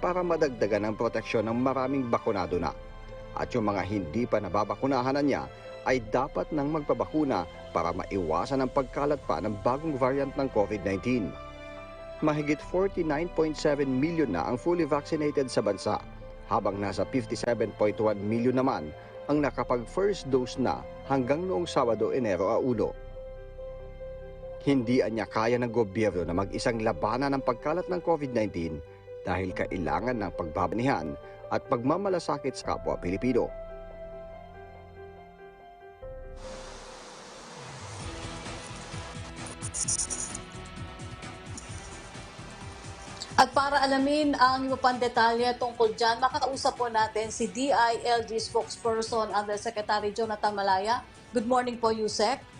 para madagdagan ang proteksyon ng maraming bakunado na. At yung mga hindi pa nababakunahan niya ay dapat nang magpabakuna para maiwasan ang pagkalat pa ng bagong variant ng COVID-19. Mahigit 49.7 million na ang fully vaccinated sa bansa, habang nasa 57.1 million naman ang nakapag-first dose na hanggang noong Sabado, Enero 1. Hindi anya kaya ng gobyerno na mag-isang labanan ng pagkalat ng COVID-19 dahil kailangan ng pagbabanihan at pagmamalasakit sa kapwa Pilipino. At para alamin ang iba pang detalye tungkol dyan, makakausap po natin si DILG spokesperson Undersecretary Jonathan Malaya. Good morning po, Yusek.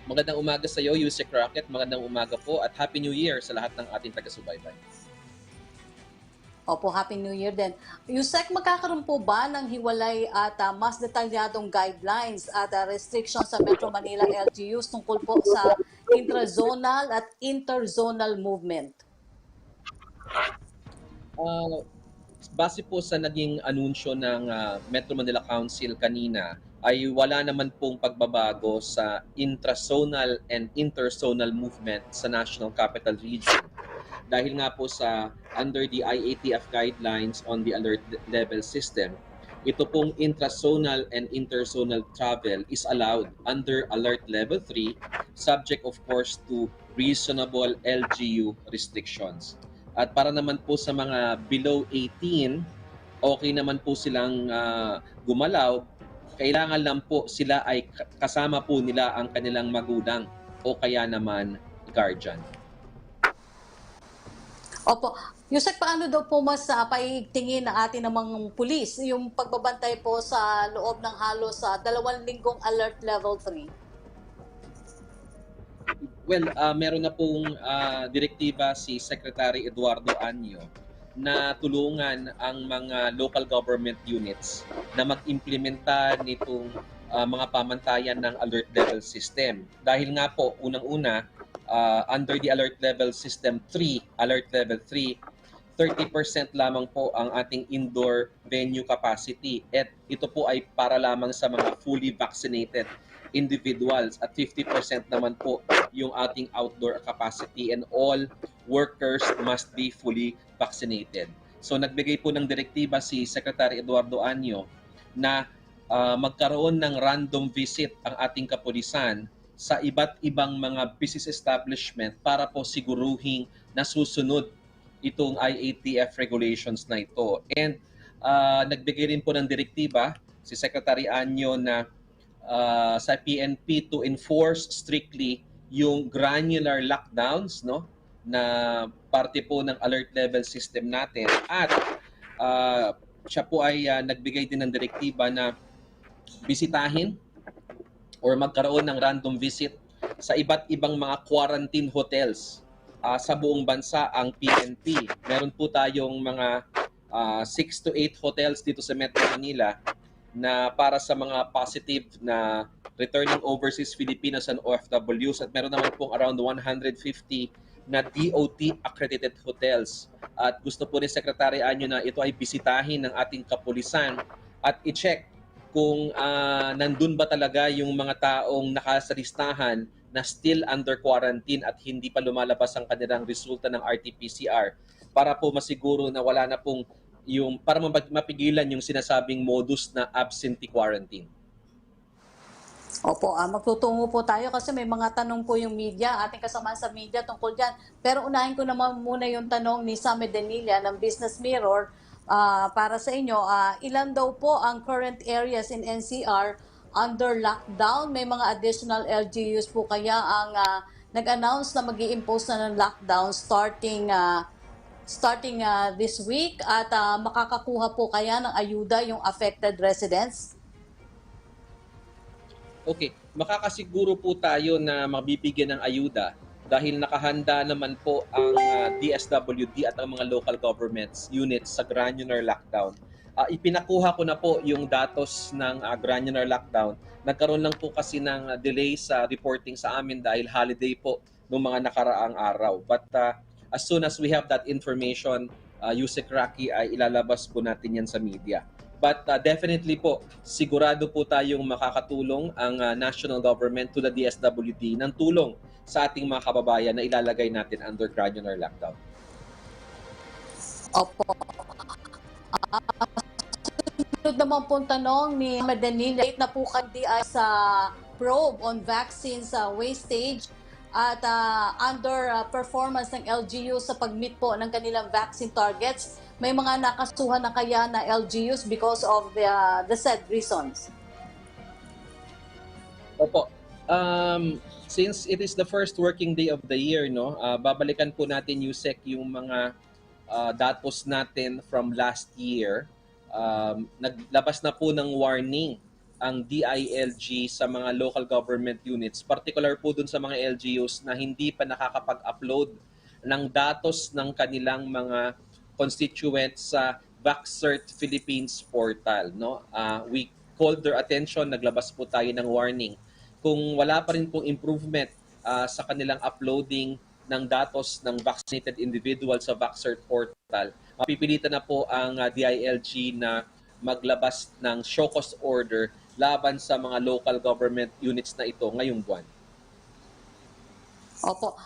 Magandang umaga sa iyo, Yusek Rocket. Magandang umaga po at Happy New Year sa lahat ng ating taga-subaybay. Opo, Happy New Year din. Yusek, magkakaroon po ba ng hiwalay at mas detalyadong guidelines at restrictions sa Metro Manila LGUs tungkol po sa intrazonal at interzonal movement? Base po sa naging anunsyo ng Metro Manila Council kanina, ay wala naman pong pagbabago sa intrazonal and interzonal movement sa National Capital Region. Dahil nga po sa under the IATF guidelines on the alert level system, ito pong intrazonal and interzonal travel is allowed under alert level 3, subject of course to reasonable LGU restrictions. At para naman po sa mga below 18, okay naman po silang gumalaw. Kailangan lang po sila ay kasama po nila ang kanilang magulang o kaya naman guardian. Opo. Yusek, paano daw po mas paigtingin ng ating namang pulis yung pagbabantay po sa loob ng halos 2 linggong alert level 3? Well, meron na pong direktiba si Secretary Eduardo Anyo na tulungan ang mga local government units na mag-implementa nitong mga pamantayan ng alert level system. Dahil nga po, unang-una, under the alert level system 3, alert level 3, 30% lamang po ang ating indoor venue capacity at ito po ay para lamang sa mga fully vaccinated individuals at 50% naman po yung ating outdoor capacity and all workers must be fully vaccinated. So nagbigay po ng direktiba si Secretary Eduardo Anyo na magkaroon ng random visit ang ating kapulisan sa iba't ibang mga business establishment para po siguruhing nasusunod itong IATF regulations na ito. And nagbigay rin po ng direktiba si Secretary Anyo na sa PNP to enforce strictly yung granular lockdowns, no, na parte po ng alert level system natin. At siya po ay nagbigay din ng direktiba na bisitahin or magkaroon ng random visit sa iba't ibang mga quarantine hotels sa buong bansa ang PNP. Meron po tayong mga 6 to 8 hotels dito sa Metro Manila na para sa mga positive na returning overseas Filipinos and OFWs at meron naman pong around 150 na DOT accredited hotels. At gusto po ni Secretary Anyo na ito ay bisitahin ng ating kapulisan at i-check kung nandun ba talaga yung mga taong nakasalistahan na still under quarantine at hindi pa lumalabas ang kanilang resulta ng RT-PCR para po masiguro na wala na pong yung para mapigilan yung sinasabing modus na absentee quarantine. Opo, magtutungo po tayo kasi may mga tanong po yung media, ating kasama sa media tungkol dyan. Pero unahin ko naman muna yung tanong ni Sammy Denilla ng Business Mirror para sa inyo. Ilan daw po ang current areas in NCR under lockdown? May mga additional LGUs po kaya ang nag-announce na mag-i-impose na ng lockdown starting this week at makakakuha po kaya ng ayuda yung affected residents? Okay, makakasiguro po tayo na mabibigyan ng ayuda dahil nakahanda naman po ang DSWD at ang mga local governments units sa granular lockdown. Ipinakuha ko na po yung datos ng granular lockdown. Nagkaroon lang po kasi ng delay sa reporting sa amin dahil holiday po noong mga nakaraang araw. But as soon as we have that information, Yusek Rocky, ay ilalabas po natin yan sa media. But definitely po, sigurado po tayong makakatulong ang national government to the DSWD ng tulong sa ating mga kababayan na ilalagay natin under granular lockdown. Opo. Sunod naman pong tanong ni Madanila, na po kandi sa probe on vaccines wastage at under performance ng LGU sa pag-meet po ng kanilang vaccine targets. May mga nakasuhan na kaya na LGUs because of the said reasons? Opo. Since it is the first working day of the year, no, babalikan po natin, Yusek, yung mga datos natin from last year. Naglabas na po ng warning ang DILG sa mga local government units, particular po dun sa mga LGUs na hindi pa nakakapag-upload ng datos ng kanilang mga constituents sa VaxCert Philippines portal. No? We called their attention, naglabas po tayo ng warning. Kung wala pa rin pong improvement sa kanilang uploading ng datos ng vaccinated individual sa VaxCert portal, mapipilitan na po ang DILG na maglabas ng show cause order laban sa mga local government units na ito ngayong buwan. Opo.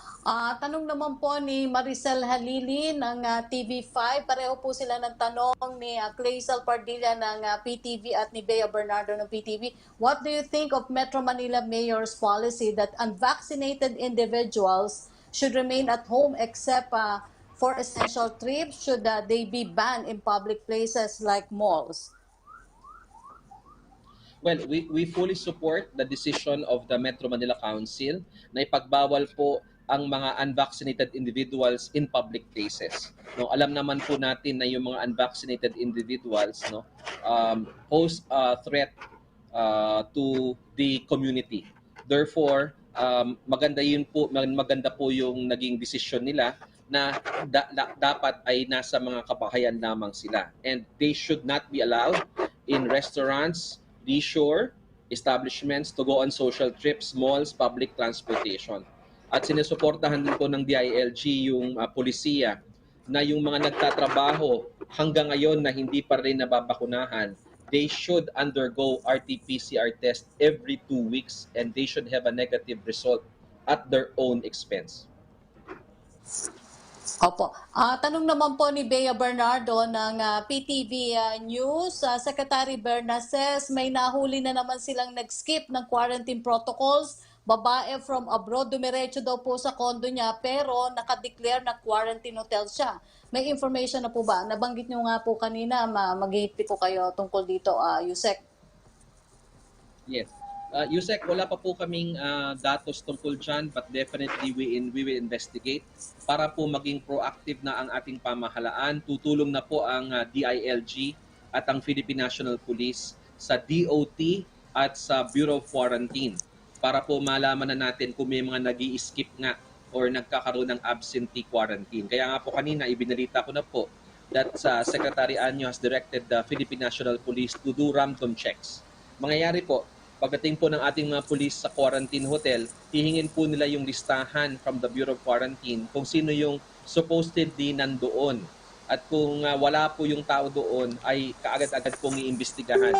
Tanong naman po ni Maricel Halili ng TV5. Pareho po sila ng tanong ni Claysel Pardilla ng PTV at ni Bea Bernardo ng PTV. What do you think of Metro Manila Mayor's policy that unvaccinated individuals should remain at home except for essential trips? Should they be banned in public places like malls? Well, we fully support the decision of the Metro Manila Council na ipagbawal po ang mga unvaccinated individuals in public places. No, alam naman po natin na yung mga unvaccinated individuals, no, pose a threat to the community. Therefore, maganda po yung naging desisyon nila na dapat ay nasa mga kabahayan lamang sila, and they should not be allowed in restaurants, leisure establishments, to go on social trips, malls, public transportation. At sinusuportahan din po ng DILG yung polisiya na yung mga nagtatrabaho hanggang ngayon na hindi pa rin nababakunahan, they should undergo RT-PCR test every 2 weeks and they should have a negative result at their own expense. Opo. Tanong naman po ni Bea Bernardo ng PTV News. Secretary Berna says may nahuli na naman silang nag-skip ng quarantine protocols. Babae from abroad, dumiretso daw po sa kondo niya pero nakadeclare na quarantine hotel siya. May information na po ba? Nabanggit niyo nga po kanina, maghihigpit po kayo tungkol dito, Yusek. Yes. Yusek, wala pa po kaming datos tungkol dyan, but definitely we will investigate para po maging proactive na ang ating pamahalaan. Tutulong na po ang DILG at ang Philippine National Police sa DOT at sa Bureau of Quarantine para po malaman na natin kung may mga nag-i-skip nga or nagkakaroon ng absentee quarantine. Kaya nga po kanina, ibinalita ko na po that Secretary Anyo has directed the Philippine National Police to do random checks. Mangyayari po, pagdating po ng ating mga police sa quarantine hotel, hihingin po nila yung listahan from the Bureau of Quarantine kung sino yung supposedly nandoon. At kung wala po yung tao doon, ay kaagad-agad pong iimbestigahan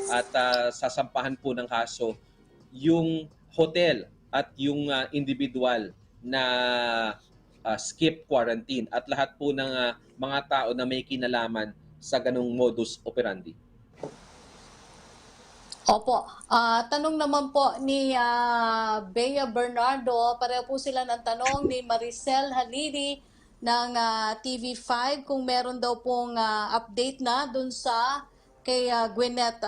at sasampahan po ng kaso yung hotel at yung individual na skip quarantine at lahat po ng mga tao na may kinalaman sa ganung modus operandi. Opo. Tanong naman po ni Bea Bernardo, pareho po sila ng tanong ni Maricel Halili ng TV5 kung meron daw pong update na dun sa kay Gwyneth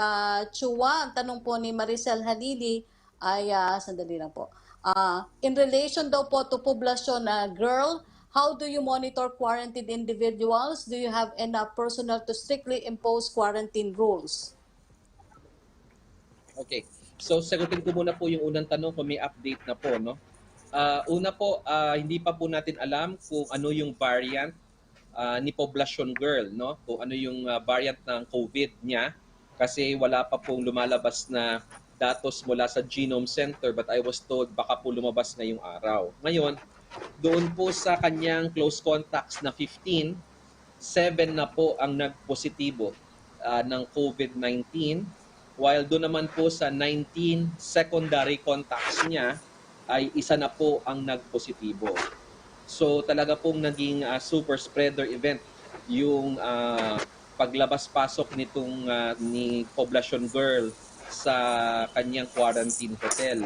Chua. Ang tanong po ni Maricel Halili ay, sandali lang po. In relation daw po to poblasyon girl, how do you monitor quarantined individuals? Do you have enough personnel to strictly impose quarantine rules? Okay. So, sagutin ko muna po yung unang tanong kung may update na po, no? Una po, hindi pa po natin alam kung ano yung variant ni Poblacion Girl, no? Kung ano yung variant ng COVID niya kasi wala pa pong lumalabas na datos mula sa Genome Center, but I was told baka po lumabas ngayong araw. Ngayon, Doon po sa kanyang close contacts na 15, 7 na po ang nagpositibo ng COVID-19, while doon naman po sa 19 secondary contacts niya ay isa na po ang nagpositibo. So talaga pong naging super spreader event yung paglabas-pasok nitong ni Poblacion Girl sa kanyang quarantine hotel.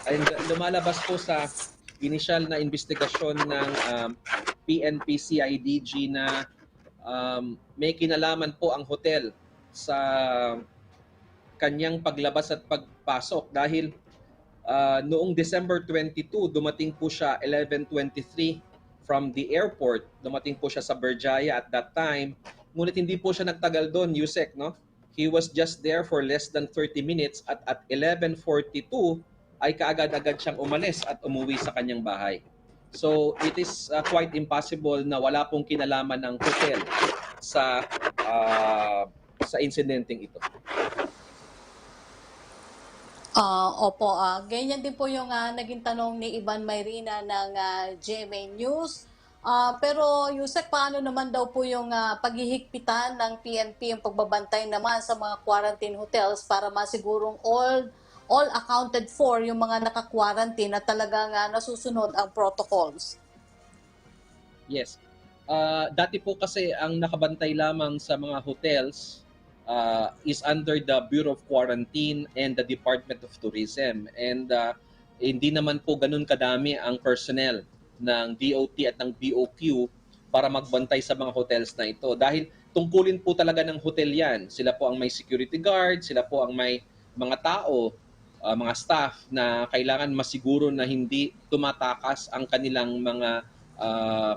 And lumalabas po sa initial na investigasyon ng PNP-CIDG na may kinalaman po ang hotel sa kanyang paglabas at pagpasok dahil noong December 22, dumating po siya 11:23 from the airport. Dumating po siya sa Berjaya at that time. Ngunit hindi po siya nagtagal doon, Yusek, no? He was just there for less than 30 minutes at 11:42 ay kaagad-agad siyang umalis at umuwi sa kanyang bahay. So it is quite impossible na wala pong kinalaman ng hotel sa insidenteng ito. Opo, ganyan din po yung naging tanong ni Ivan Mayrina ng GMA News. Pero Yusek, paano naman daw po yung paghihigpitan ng PNP yung pagbabantay naman sa mga quarantine hotels para masigurong all accounted for yung mga naka-quarantine at talagang nasusunod ang protocols? Yes. Dati po kasi ang nakabantay lamang sa mga hotels is under the Bureau of Quarantine and the Department of Tourism. And hindi naman po ganun kadami ang personnel ng DOT at ng BOQ para magbantay sa mga hotels na ito. Dahil tungkulin po talaga ng hotel yan. Sila po ang may security guard, sila po ang may mga tao, mga staff na kailangan masiguro na hindi tumatakas ang kanilang mga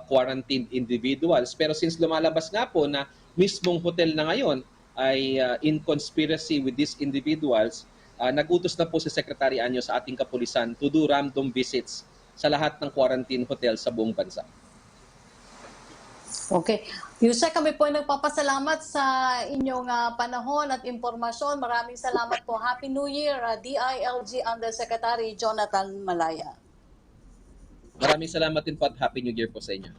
quarantined individuals. Pero since lumalabas nga po na mismong hotel na ngayon ay in conspiracy with these individuals, nag-utos na po si Secretary Anyo sa ating kapulisan to do random visits sa lahat ng quarantine hotel sa buong bansa. Okay. Yusek, kami po ay nagpapasalamat sa inyong panahon at impormasyon. Maraming salamat po. Happy New Year, DILG Undersecretary Jonathan Malaya. Maraming salamat din po at Happy New Year po sa inyo.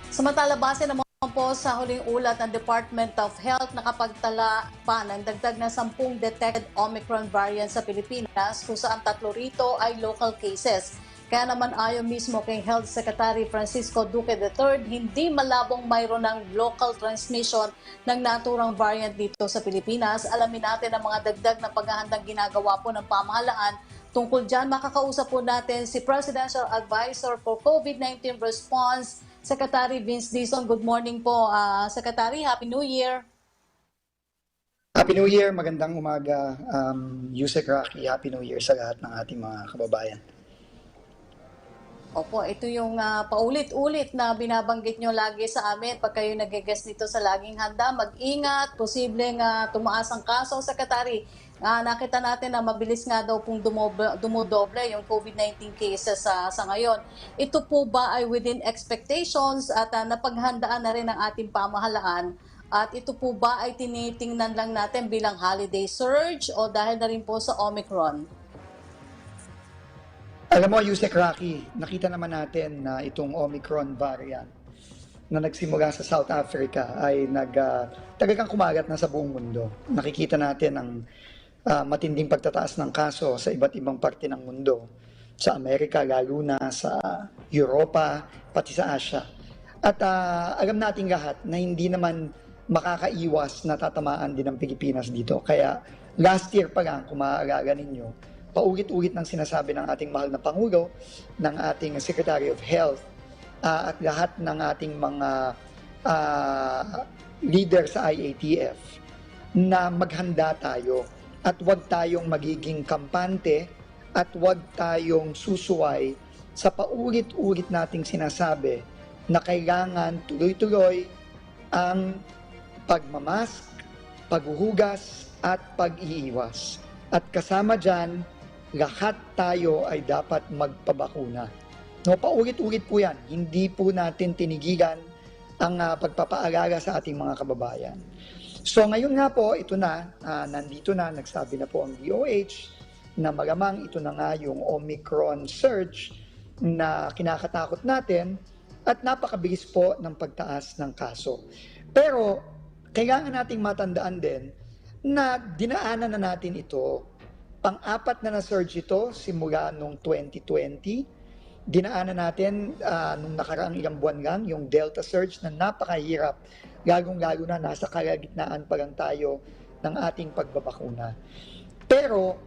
Samantala, base naman po sa huling ulat ng Department of Health, nakapagtala pa ng dagdag na 10 detected Omicron variant sa Pilipinas, kung saan 3 rito ay local cases. Kaya naman ayon mismo kay Health Secretary Francisco Duque III, hindi malabong mayroon ng local transmission ng naturang variant dito sa Pilipinas. Alamin natin ang mga dagdag na paghahandang ginagawa po ng pamahalaan. Tungkol dyan, makakausap po natin si Presidential Advisor for COVID-19 Response, Secretary Vince Dizon. Good morning po, Secretary. Happy New Year. Happy New Year. Magandang umaga, Yusek Rocky. Happy New Year sa lahat ng ating mga kababayan. Opo, ito yung paulit-ulit na binabanggit nyo lagi sa amin pag kayo nag-guest dito sa Laging Handa. Mag-ingat, posibleng tumaas ang kaso, Secretary. Nakita natin na mabilis nga daw pong dumodoble yung COVID-19 cases sa ngayon. Ito po ba ay within expectations at napaghandaan na rin ng ating pamahalaan? At ito po ba ay tinitingnan lang natin bilang holiday surge o dahil na rin po sa Omicron? Alam mo, Yusek Rocky, nakita naman natin na itong Omicron variant na nagsimula sa South Africa ay talagang kumagat na sa buong mundo. Nakikita natin ang matinding pagtataas ng kaso sa iba't ibang parte ng mundo. Sa Amerika, lalo na sa Europa, pati sa Asia. At alam natin lahat na hindi naman makakaiwas na tatamaan din ang Pilipinas dito. Kaya last year pa lang, kung maaalala ninyo, paulit-ulit ng sinasabi ng ating mahal na Pangulo, ng ating Secretary of Health, at lahat ng ating mga leader sa IATF na maghanda tayo at huwag tayong magiging kampante at huwag tayong susuway sa paulit-ulit nating sinasabi na kailangan tuloy-tuloy ang pagmamask, paghuhugas at pag-iiwas. At kasama dyan, lahat tayo ay dapat magpabakuna. No, paulit-ulit po yan. Hindi po natin tinigilan ang pagpapaalala sa ating mga kababayan. So ngayon nga po, ito na, nandito na, nagsabi na po ang DOH na malamang ito na nga yung Omicron surge na kinakatakot natin at napakabilis po ng pagtaas ng kaso. Pero kailangan nating matandaan din na dinaanan na natin ito, pang-apat na surge ito simula nung 2020. Dinaanan natin nung nakaraang ilang buwan lang yung Delta surge na napakahirap, lalong-lalo na nasa kalagitnaan pa lang tayo ng ating pagbabakuna. Pero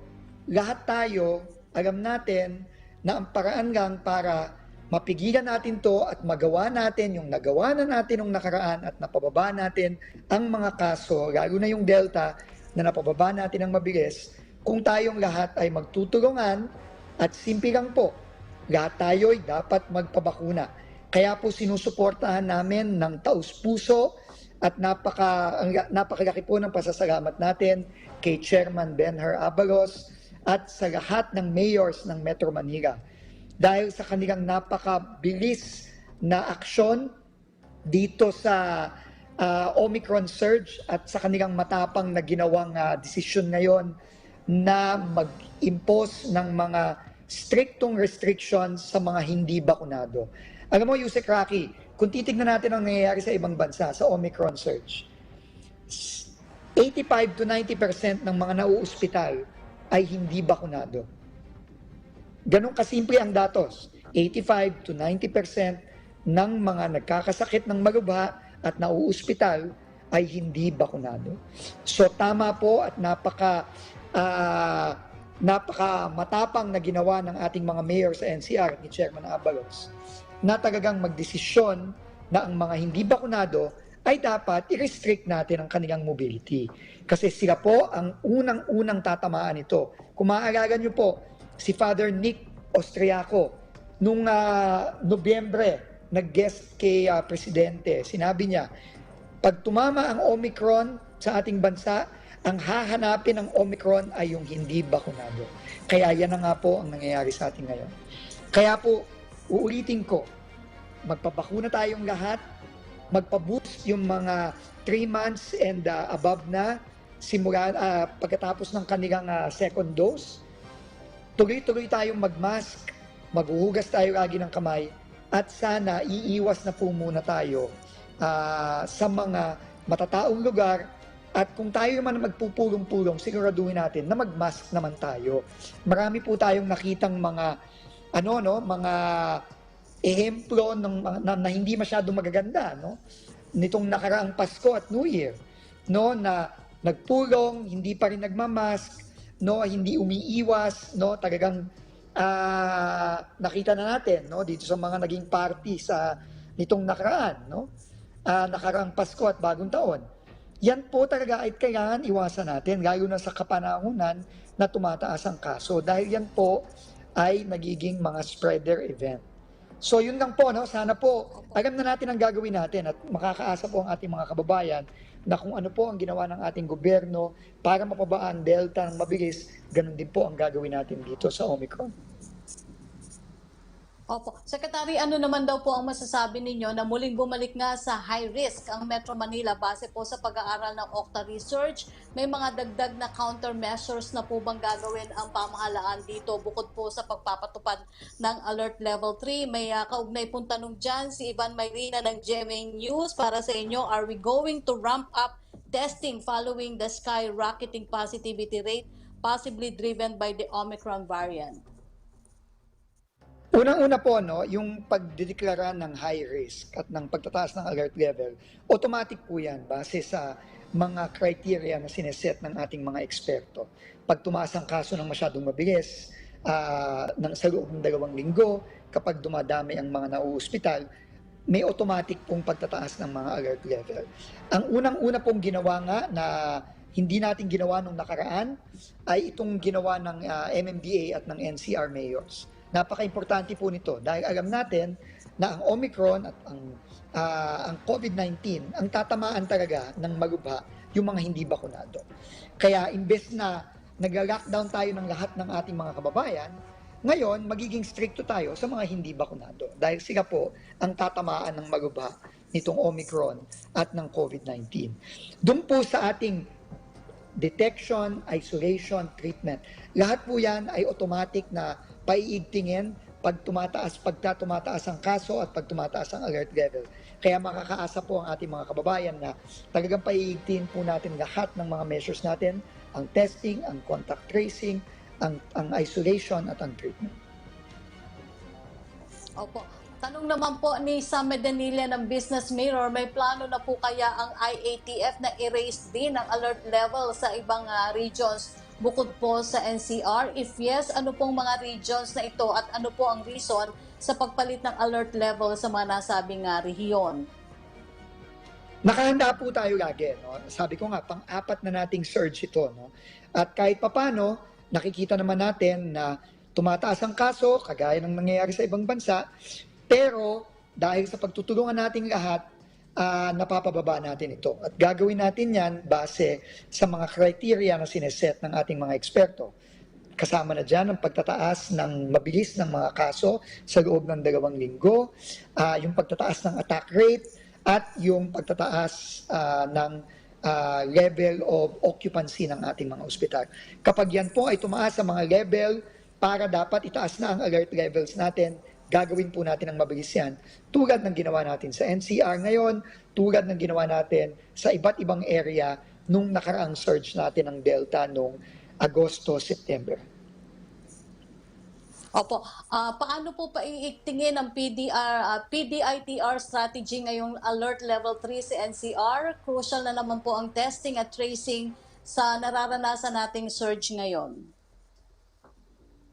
lahat tayo alam natin na ang paraan lang para mapigilan natin to at magawa natin yung nagawa na natin nung nakaraan at napababa natin ang mga kaso, lalo na yung Delta na napababa natin ng mabilis, kung tayong lahat ay magtutulungan at simple lang po, lahat tayo ay dapat magpabakuna. Kaya po sinusuportahan namin ng taus-puso at napakalaki po ng pasasalamat natin kay Chairman Benher Abalos at sa lahat ng mayors ng Metro Manila. Dahil sa kanilang napakabilis na aksyon dito sa Omicron surge at sa kanilang matapang na ginawang desisyon ngayon na mag-impose ng mga striktong restrictions sa mga hindi bakunado. Alam mo, Yusek Rocky, kung titignan natin ang nangyayari sa ibang bansa sa Omicron surge, 85 to 90% ng mga nauospital ay hindi bakunado. Ganun kasimple ang datos. 85 to 90% ng mga nagkakasakit ng malubha at nauospital ay hindi bakunado. So tama po at napaka matapang na ginawa ng ating mga mayor sa NCR ni Chairman Abalos na talagang magdesisyon na ang mga hindi bakunado ay dapat i-restrict natin ang kanilang mobility. Kasi sila po ang unang-unang tatamaan ito. Kung maaalala niyo po, si Father Nick Austriaco, nung Nobyembre, nag-guest kay Presidente, sinabi niya, pag tumama ang Omicron sa ating bansa, ang hahanapin ng Omicron ay yung hindi bakunado. Kaya yan na nga po ang nangyayari sa atin ngayon. Kaya po, uulitin ko, magpabakuna tayong lahat, magpa-boost yung mga 3 months and above na, simula pagkatapos ng kanilang second dose. Tuloy-tuloy tayong mag-mask, maghuhugas tayo lagi ng kamay, at sana iiwas na po muna tayo sa mga matataong lugar. At kung tayo naman magpupulong-pulong, siguraduhin natin na mag-mask naman tayo. Marami po tayong nakitang mga mga ehemplo na hindi masyadong magaganda, no? Nitong nakaraang Pasko at New Year, no, na nagpulong, hindi pa rin nagmamask, no, hindi umiiwas, no, talagang nakita na natin, no, dito sa mga naging party sa nitong nakaraan, no, nakaraang Pasko at Bagong Taon. Yan po talaga ay kailangan iwasan natin, lalo na sa kapanahunan na tumataas ang kaso. Dahil yan po ay nagiging mga spreader event. So yun lang po, no? Sana po, alam na natin ang gagawin natin at makakaasa po ang ating mga kababayan na kung ano po ang ginawa ng ating gobyerno para mapababa ang Delta ng mabilis, ganun din po ang gagawin natin dito sa Omicron. Opo. Secretary, ano naman daw po ang masasabi ninyo na muling bumalik nga sa high risk ang Metro Manila base po sa pag-aaral ng Okta Research? May mga dagdag na countermeasures na po bang gagawin ang pamahalaan dito bukod po sa pagpapatupad ng Alert Level 3? May kaugnay pong tanong dyan si Ivan Mayrina ng GMA News para sa inyo. Are we going to ramp up testing following the skyrocketing positivity rate possibly driven by the Omicron variant? Unang-una po, no, yung pagdedeklara ng high risk at ng pagtataas ng alert level, automatic po yan base sa mga criteria na sineset ng ating mga eksperto. Pag tumaas ang kaso ng masyadong mabilis, sa loob ng 2 linggo, kapag dumadami ang mga nauospital, may automatic pong pagtataas ng mga alert level. Ang unang-una pong ginawa nga na hindi natin ginawa nung nakaraan ay itong ginawa ng MMDA at ng NCR mayors. Napaka-importante po nito dahil alam natin na ang Omicron at ang COVID-19 ang tatamaan talaga ng malubha yung mga hindi bakunado. Kaya imbes na nag-lockdown tayo ng lahat ng ating mga kababayan, ngayon magiging stricto tayo sa mga hindi bakunado dahil sila po ang tatamaan ng malubha nitong Omicron at ng COVID-19. Doon po sa ating detection, isolation, treatment. Lahat po yan ay automatic na paiigtingin pagka tumataas ang kaso at pag tumataas ang alert level. Kaya makakaasa po ang ating mga kababayan na talagang paiigtingin po natin lahat ng mga measures natin, ang testing, ang contact tracing, ang isolation at ang treatment. Opo. Tanong naman po ni Sam Medanilla ng Business Mirror, may plano na po kaya ang IATF na i-raise din ang alert level sa ibang regions bukod po sa NCR? If yes, ano pong mga regions na ito at ano po ang reason sa pagpalit ng alert level sa mga nasabing rehiyon? Nakahanda po tayo lagi. No? Sabi ko nga, pang-apat na nating surge ito. No? At kahit papano, nakikita naman natin na tumataas ang kaso, kagaya ng nangyayari sa ibang bansa, pero dahil sa pagtutulungan nating lahat, napapababa natin ito. At gagawin natin yan base sa mga criteria na sineset ng ating mga eksperto. Kasama na dyan ang pagtataas ng mabilis ng mga kaso sa loob ng 2 linggo, yung pagtataas ng attack rate, at yung pagtataas ng level of occupancy ng ating mga ospital. Kapag yan po ay tumaas sa mga level, para dapat itaas na ang alert levels natin, gagawin po natin ang mabilis yan. Tulad ng ginawa natin sa NCR ngayon, tulad ng ginawa natin sa iba't ibang area nung nakaraang surge natin ng Delta nung Agosto, September. Opo. Paano po paiigtingin ang PDITR strategy ngayong alert level 3 sa NCR? Crucial na naman po ang testing at tracing sa nararanasan nating surge ngayon.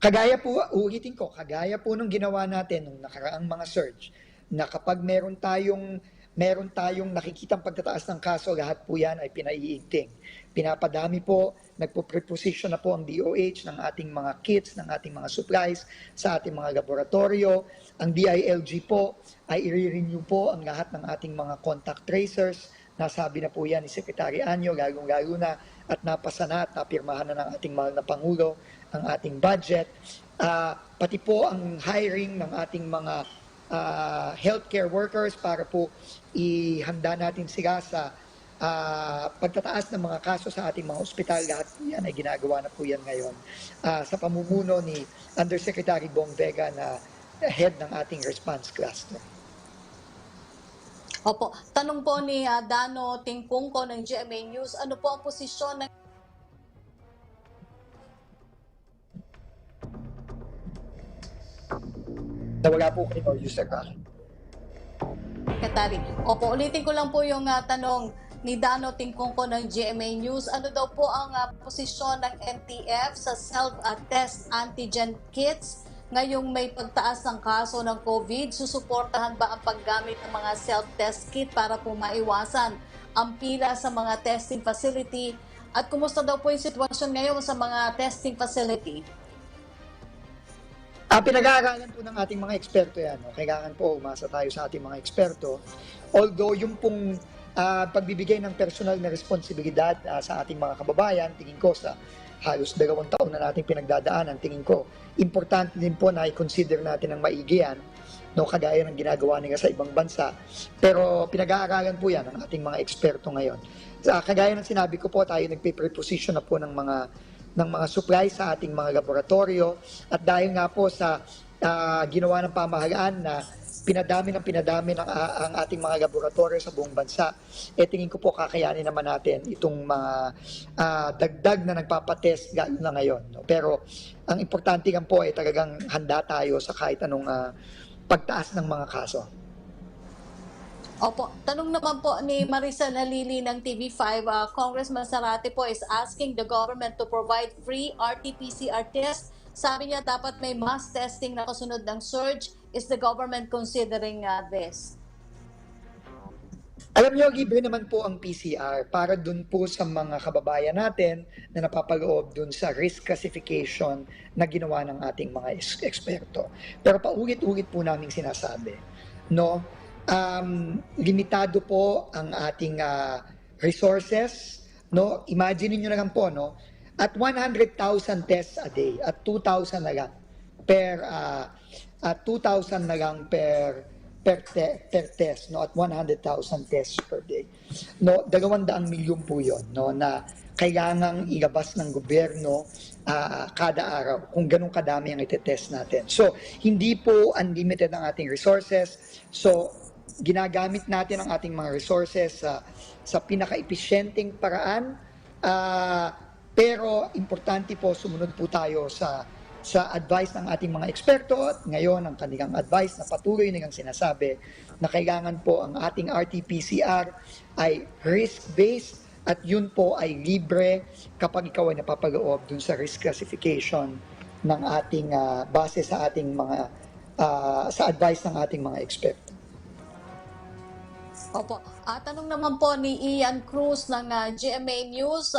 Kagaya po, ulitin ko, kagaya po nung ginawa natin nung nakaraang mga surge, na kapag meron tayong nakikitang pagtataas ng kaso, lahat po yan ay pinaiigting. Pinapadami po, nagpo-preposition na po ang DOH ng ating mga kits, ng ating mga supplies sa ating mga laboratorio. Ang DILG po ay i-renew po ang lahat ng ating mga contact tracers. Nasabi na po yan ni Secretary Anyo, lalong-lalo na, at napasa na at napirmahan na ng ating mahal na Pangulo ang ating budget. Pati po ang hiring ng ating mga healthcare workers para po ihanda natin sila sa pagtataas ng mga kaso sa ating mga ospital. Lahat po yan ay ginagawa na po yan ngayon sa pamumuno ni Undersecretary Bong Vega na head ng ating response cluster. Opo. Tanong po ni Dano Tingkungko ng GMA News, ano po ang posisyon ng Nawala po kayo, User Rocky. Secretary? Opo, ulitin ko lang po yung tanong ni Dano Tingkungko ng GMA News. Ano daw po ang posisyon ng NTF sa self-test antigen kits ngayong may pagtaas ng kaso ng COVID? Susuportahan ba ang paggamit ng mga self-test kit para po maiwasan ang pila sa mga testing facility? At kumusta daw po yung sitwasyon ngayon sa mga testing facility? Pinag-aaralan po ng ating mga eksperto yan. No? Kailangan po umasa tayo sa ating mga eksperto. Although yung pong pagbibigay ng personal na responsibilidad sa ating mga kababayan, tingin ko sa halos 2 taon na nating pinagdadaanan, tingin ko, importante din po na i-consider natin ang maigi yan, no, kagaya ng ginagawa nila sa ibang bansa. Pero pinag-aaralan po yan ng ating mga eksperto ngayon. Kagaya ng sinabi ko po, tayo nagpe-preposition na po ng mga supply sa ating mga laboratorio, at dahil nga po sa ginawa ng pamahalaan na pinadami ang ating mga laboratorio sa buong bansa, tingin ko po kakayanin naman natin itong mga dagdag na nagpapatest lalo na ngayon. No? Pero ang importante lang po ay talagang handa tayo sa kahit anong pagtaas ng mga kaso. Opo, tanong naman po ni Marisa Nalili ng TV5, Congressman Zarate po is asking the government to provide free RT-PCR test. Sabi niya dapat may mass testing na kasunod ng surge. Is the government considering this? Alam niyo, libre naman po ang PCR para dun po sa mga kababayan natin na napapaloob dun sa risk classification na ginawa ng ating mga eksperto. Pero paulit-ulit po namin sinasabi, no? Limitado po ang ating resources, no? Imagine niyo na lang po, no? At 100,000 tests a day, at 2,000 na lang per 2,000 na lang per test, no? At 100,000 tests per day. No, 200 milyon po 'yon, no, na kailangang ilabas ng gobyerno kada araw kung ganun kadami ang itetest natin. So, hindi po unlimited ang ating resources. So, ginagamit natin ang ating mga resources sa pinaka-episyenteng paraan. Pero importante po sumunod po tayo sa advice ng ating mga eksperto at ngayon ang kanilang advice na patuloy nilang sinasabi na kailangan po ang ating RT-PCR ay risk-based at yun po ay libre kapag ikaw ay napapaloob dun sa risk classification ng ating base sa ating mga sa advice ng ating mga eksperto. Opo. Tanong naman po ni Ian Cruz ng GMA News,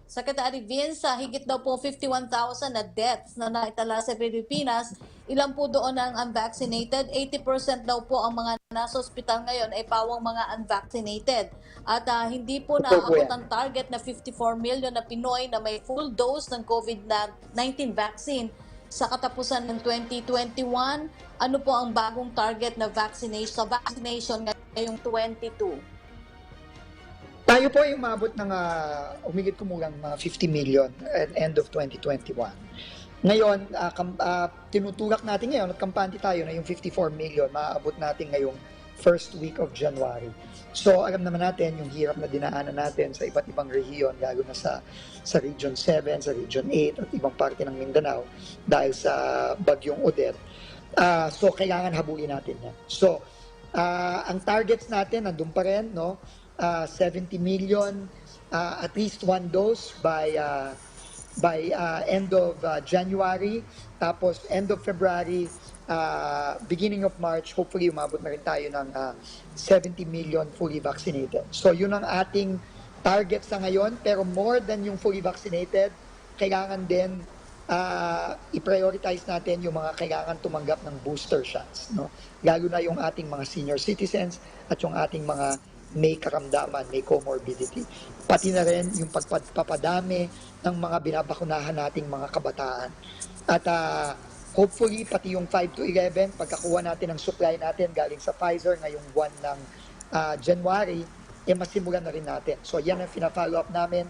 Secretary Vince, higit daw po 51,000 na deaths na naitala sa Pilipinas. Ilan po doon ang unvaccinated? 80% daw po ang mga nasa ospital ngayon ay pawang mga unvaccinated. At hindi po naabot ang target na 54 million na Pinoy na may full dose ng COVID-19 vaccine. Sa katapusan ng 2021, ano po ang bagong target na vaccination ngayong 22? Tayo po ay umabot ng umigit kumulang 50 million at end of 2021. Ngayon, tinutulak natin ngayon at kampante tayo na yung 54 million, maaabot natin ngayong first week of January. So alam naman natin yung hirap na dinaanan natin sa iba't ibang rehiyon, lalo na sa Region 7, sa Region 8 at ibang parte ng Mindanao dahil sa bagyong Odette. So kailangan habulin natin yan. So ang targets natin nandun pa rin, no? 70 million, at least one dose by end of January, tapos end of February, beginning of March, hopefully umabot na rin tayo ng 70 million fully vaccinated. So yun ang ating target sa ngayon, pero more than yung fully vaccinated, kailangan din i-prioritize natin yung mga kailangan tumanggap ng booster shots, no? Lalo na yung ating mga senior citizens at yung ating mga may karamdaman, may comorbidity. Pati na rin yung pagpapadami ng mga binabakunahan nating mga kabataan. At hopefully, pati yung 5 to 11, pagkakuha natin ng supply natin galing sa Pfizer ngayong buwan ng January, masimulan na rin natin. So yan ang fina-follow up namin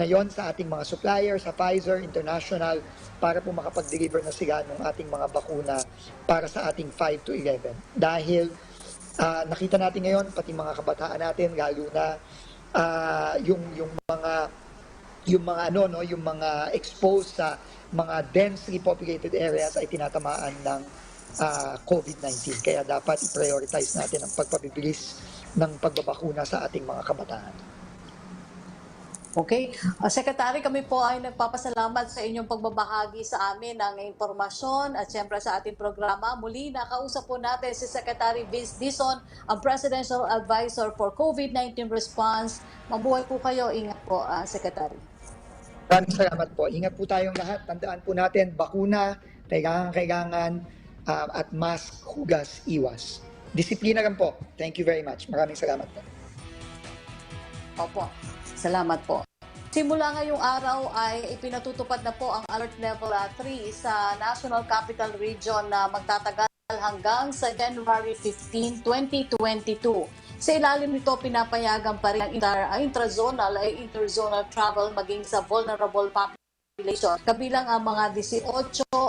ngayon sa ating mga suppliers, sa Pfizer International, para po makapag-deliver na sila ng ating mga bakuna para sa ating 5 to 11. Dahil nakita natin ngayon, pati mga kabataan natin, lalo na yung mga exposed sa mga densely populated areas ay tinatamaan ng COVID-19. Kaya dapat i-prioritize natin ang pagpabibilis ng pagbabakuna sa ating mga kabataan. Okay. Secretary, kami po ay nagpapasalamat sa inyong pagbabahagi sa amin ng impormasyon at siyempre sa ating programa. Muli, nakausap po natin si Secretary Vince Dizon, ang Presidential Advisor for COVID-19 Response. Mabuhay po kayo. Ingat po, Secretary. Maraming salamat po. Ingat po tayong lahat. Tandaan po natin, bakuna, kailangan, at mask, hugas, iwas. Disiplina lang po. Thank you very much. Maraming salamat po. Opo. Salamat po. Simula ngayong araw ay ipinatutupad na po ang Alert Level 3 sa National Capital Region na magtatagal hanggang sa January 15, 2022. Sa ilalim nito, pinapayagan pa rin ang intrazonal ay interzonal travel maging sa vulnerable population. Kabilang ang mga 18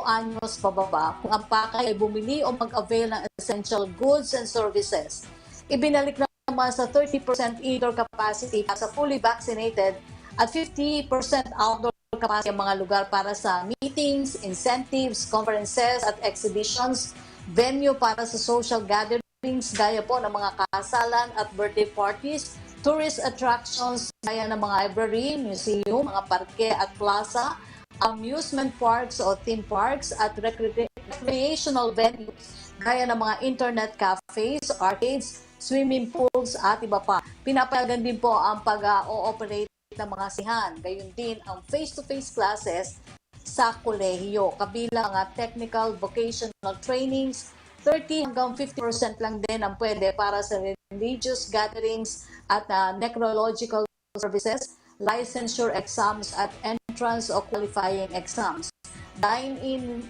anyos pababa kung ang pakay ay bumili o mag-avail ng essential goods and services. Ibinalik na naman sa 30% indoor capacity sa fully vaccinated at 50% outdoor capacity ang mga lugar para sa meetings, incentives, conferences at exhibitions, venue para sa social gatherings gaya po ng mga kasalan at birthday parties, tourist attractions gaya ng mga library, museum, mga parke at plaza, amusement parks o theme parks at recreational venues gaya ng mga internet cafes, arcades, swimming pools at iba pa. Pinapayagan din po ang pag-ooperate ng mga sihan. Gayon din ang face-to-face classes sa kolehiyo. Kabilang ang technical vocational trainings, 30 hanggang 50% lang din ang pwede para sa religious gatherings at necrological services, licensure exams at entrance o qualifying exams. Dine-in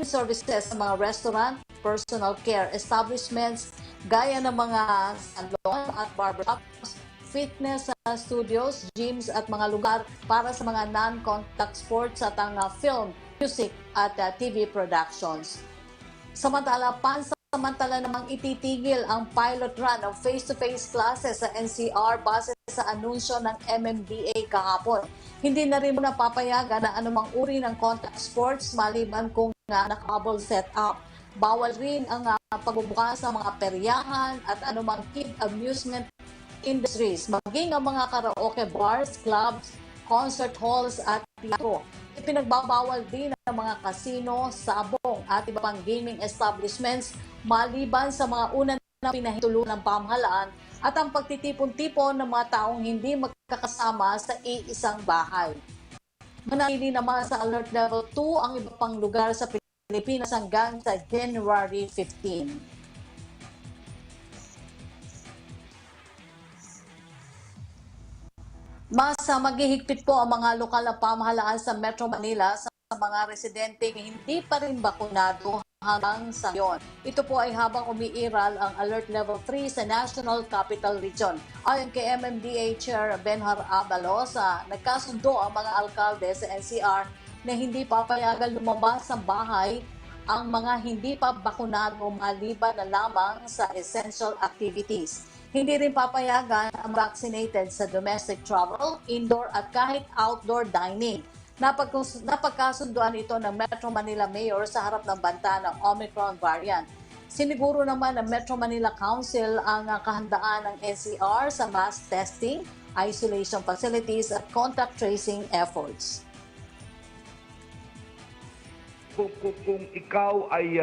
services sa mga restaurant, personal care establishments, gaya ng mga salon at barbershops, fitness studios, gyms at mga lugar para sa mga non-contact sports at ang film, music at TV productions. Samantala namang ititigil ang pilot run ng face-to-face classes sa NCR base sa anunsyo ng MMDA kahapon. Hindi na rin muna papayagan na anumang uri ng contact sports maliban kung naka-bubble setup. Bawal rin ang pagbubukas ng mga peryahan at anumang kid amusement industries, maging ang mga karaoke bars, clubs, concert halls at teatro. Ipinagbabawal din ang mga kasino, sabong at iba pang gaming establishments maliban sa mga unang pinahintulutan ng pamahalaan at ang pagtitipon-tipon ng mga taong hindi magkakasama sa iisang bahay. Manatili naman sa Alert Level 2 ang iba pang lugar sa Pilipinas hanggang sa January 15. Mas maghihigpit po ang mga lokal na pamahalaan sa Metro Manila sa mga residente hindi pa rin bakunado hanggang sa ngayon. Ito po ay habang umiiral ang Alert Level 3 sa National Capital Region. Ayon kay MMDA Chair Benhar Abalos, nagkasundo ang mga alkalde sa NCR na hindi papayagan lumabas sa bahay ang mga hindi pa bakunado maliban na lamang sa essential activities. Hindi rin papayagan ang vaccinated sa domestic travel, indoor at kahit outdoor dining. Napagkasunduan ito ng Metro Manila Mayor sa harap ng banta ng Omicron variant. Siniguro naman ng Metro Manila Council ang kahandaan ng NCR sa mass testing, isolation facilities at contact tracing efforts. Kung ikaw ay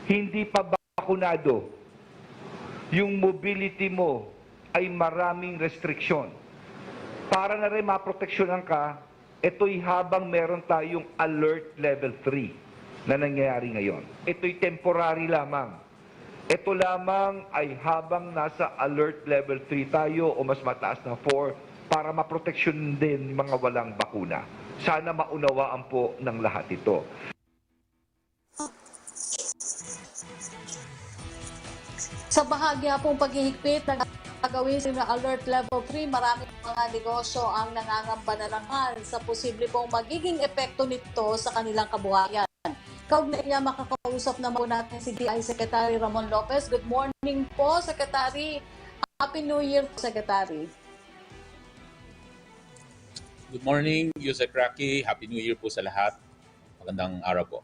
hindi pa bakunado, yung mobility mo ay maraming restriction. Para na rin maproteksyonan ka, ito'y habang meron tayong Alert Level 3 na nangyayari ngayon. Ito'y temporary lamang. Ito lamang ay habang nasa Alert Level 3 tayo o mas mataas na 4 para maproteksyon din yung mga walang bakuna. Sana maunawaan po ng lahat ito. Sa bahagya pong paghihigpit na gagawin sa Alert Level 3, maraming mga negosyo ang nangangamba sa posible pong magiging epekto nito sa kanilang kabuhayan. Kaugnay niya, makakausap naman natin si DI Secretary Ramon Lopez. Good morning po, Secretary. Happy New Year po, Secretary. Good morning, Yusek Rocky. Happy New Year po sa lahat. Magandang araw po.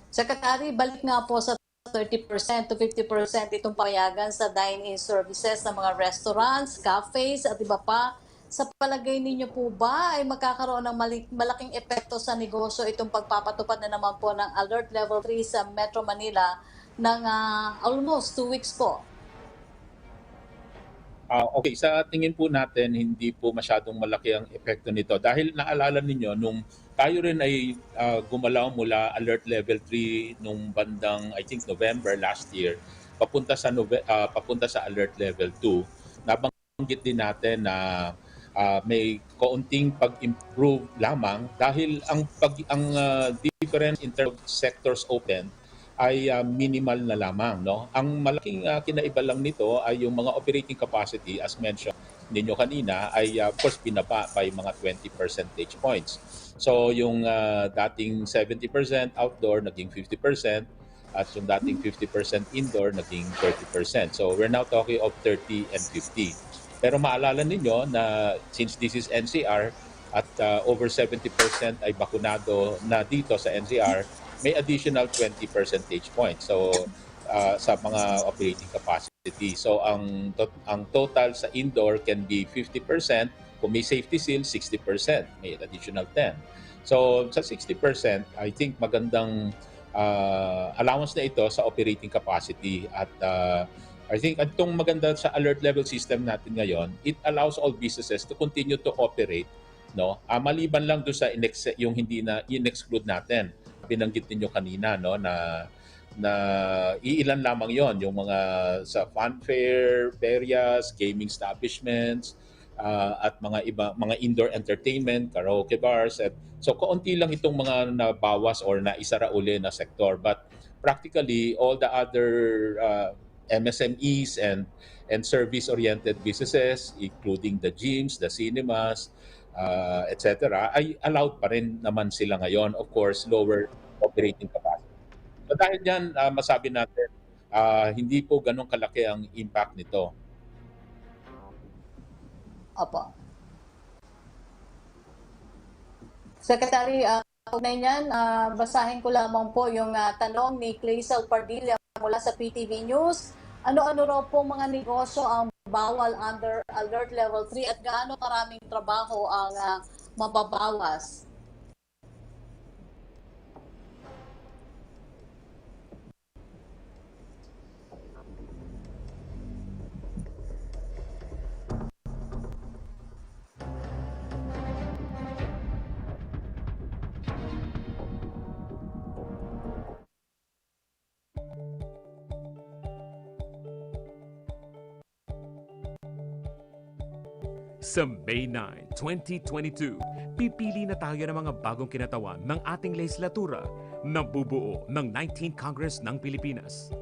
Secretary, balik nga po sa 30% to 50% itong payagan sa dine-in services ng mga restaurants, cafes at iba pa. Sa palagay ninyo po ba ay magkakaroon ng malaking epekto sa negosyo itong pagpapatupad na naman po ng Alert Level 3 sa Metro Manila ng almost 2 weeks po? Okay, sa tingin po natin, hindi po masyadong malaki ang epekto nito. Dahil naalala ninyo, nung tayo rin ay gumalaw mula Alert Level 3 nung bandang, I think, November last year, papunta sa Alert Level 2, nabanggit din natin na may kaunting pag-improve lamang dahil ang difference in terms of sectors open ay minimal na lamang, no? Ang malaking kinaiba lang nito ay yung mga operating capacity, as mentioned ninyo kanina, ay of course binaba by mga 20 percentage points. So yung dating 70% outdoor naging 50% at yung dating 50% indoor naging 30%. So we're now talking of 30 and 50. Pero maalala ninyo na since this is NCR at over 70% ay bakunado na dito sa NCR, may additional 20 percentage points. So sa mga operating capacity. So ang total sa indoor can be 50%. Kung may safety seal, 60%. May additional 10. So sa 60%, I think magandang allowance na ito sa operating capacity. At I think itong maganda sa alert level system natin ngayon, it allows all businesses to continue to operate, no? Maliban lang doon sa yung hindi na in-exclude natin. Binanggit ninyo kanina, no, na iilan lamang yon, yung mga sa funfair, ferias, gaming establishments, at mga indoor entertainment, karaoke bars. So kaunti lang itong mga nabawas or naisara uli na sektor, but practically all the other MSMEs and and service-oriented businesses, including the gyms, the cinemas, etc., ay allowed pa rin naman sila ngayon. Of course, lower operating capacity. So dahil dyan, masabi natin, hindi po ganun kalaki ang impact nito. Opo. Secretary, kaugnay niyan, basahin ko lamang po yung tanong ni Clazel Pardilla mula sa PTV News. Ano-ano raw po mga negosyo ang bawal under Alert Level 3 at gaano karaming trabaho ang mababawas? Sa May 9, 2022, pipili na tayo ng mga bagong kinatawan ng ating legislatura na bubuo ng 19th Congress ng Pilipinas.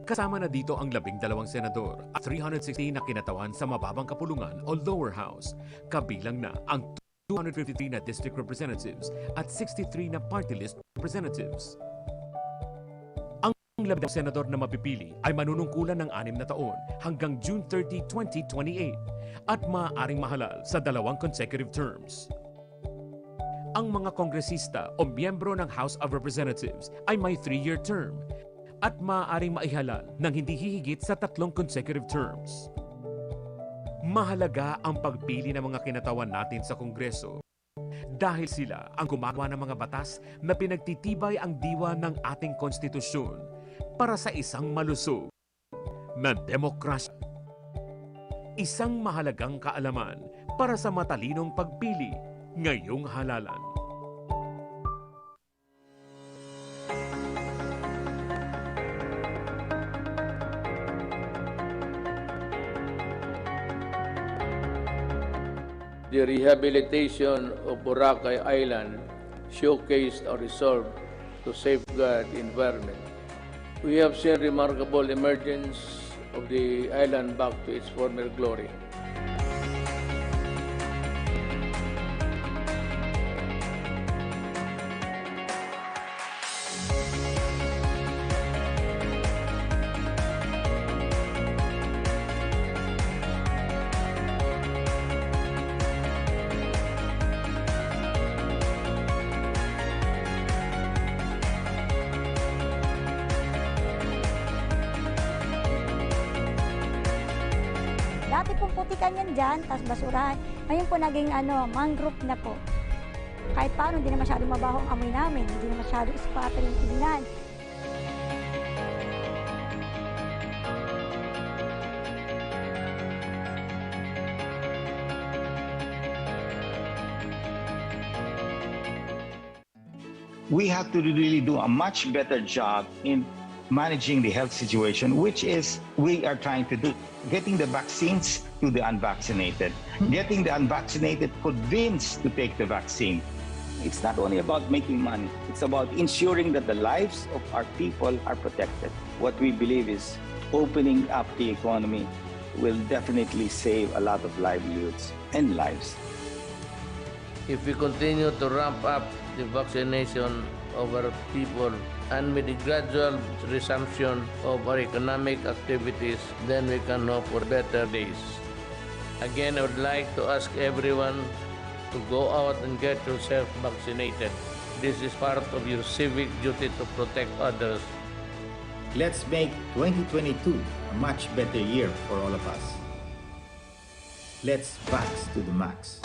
Kasama na dito ang 12 senador at 316 na kinatawan sa mababang kapulungan o lower house, kabilang na ang 253 na district representatives at 63 na party list representatives. Ang 12 senador na mapipili ay manunungkulan ng 6 na taon hanggang June 30, 2028 at maaaring mahalal sa 2 consecutive terms. Ang mga kongresista o miyembro ng House of Representatives ay may 3-year term at maaaring maihalal ng hindi hihigit sa 3 consecutive terms. Mahalaga ang pagpili ng mga kinatawan natin sa Kongreso dahil sila ang gumagawa ng mga batas na pinagtitibay ang diwa ng ating konstitusyon para sa isang malusog na demokrasya. Isang mahalagang kaalaman para sa matalinong pagpili ngayong halalan. The rehabilitation of Boracay Island showcased our resolve to safeguard the environment. We have seen remarkable emergence of the island back to its former glory. Dati pong putikan yan dyan, tapos basurahan. Ngayon po naging mangrove na po. Kahit paano, hindi na masyadong mabaho ang amoy namin. Hindi na masyadong ispatan yung tingnan. We have to really do a much better job in managing the health situation, which is we are trying to do. Getting the vaccines to the unvaccinated, getting the unvaccinated convinced to take the vaccine. It's not only about making money, it's about ensuring that the lives of our people are protected. What we believe is opening up the economy will definitely save a lot of livelihoods and lives. If we continue to ramp up the vaccination of our people and with the gradual resumption of our economic activities, then we can hope for better days. Again, I would like to ask everyone to go out and get yourself vaccinated. This is part of your civic duty to protect others. Let's make 2022 a much better year for all of us. Let's vax to the max.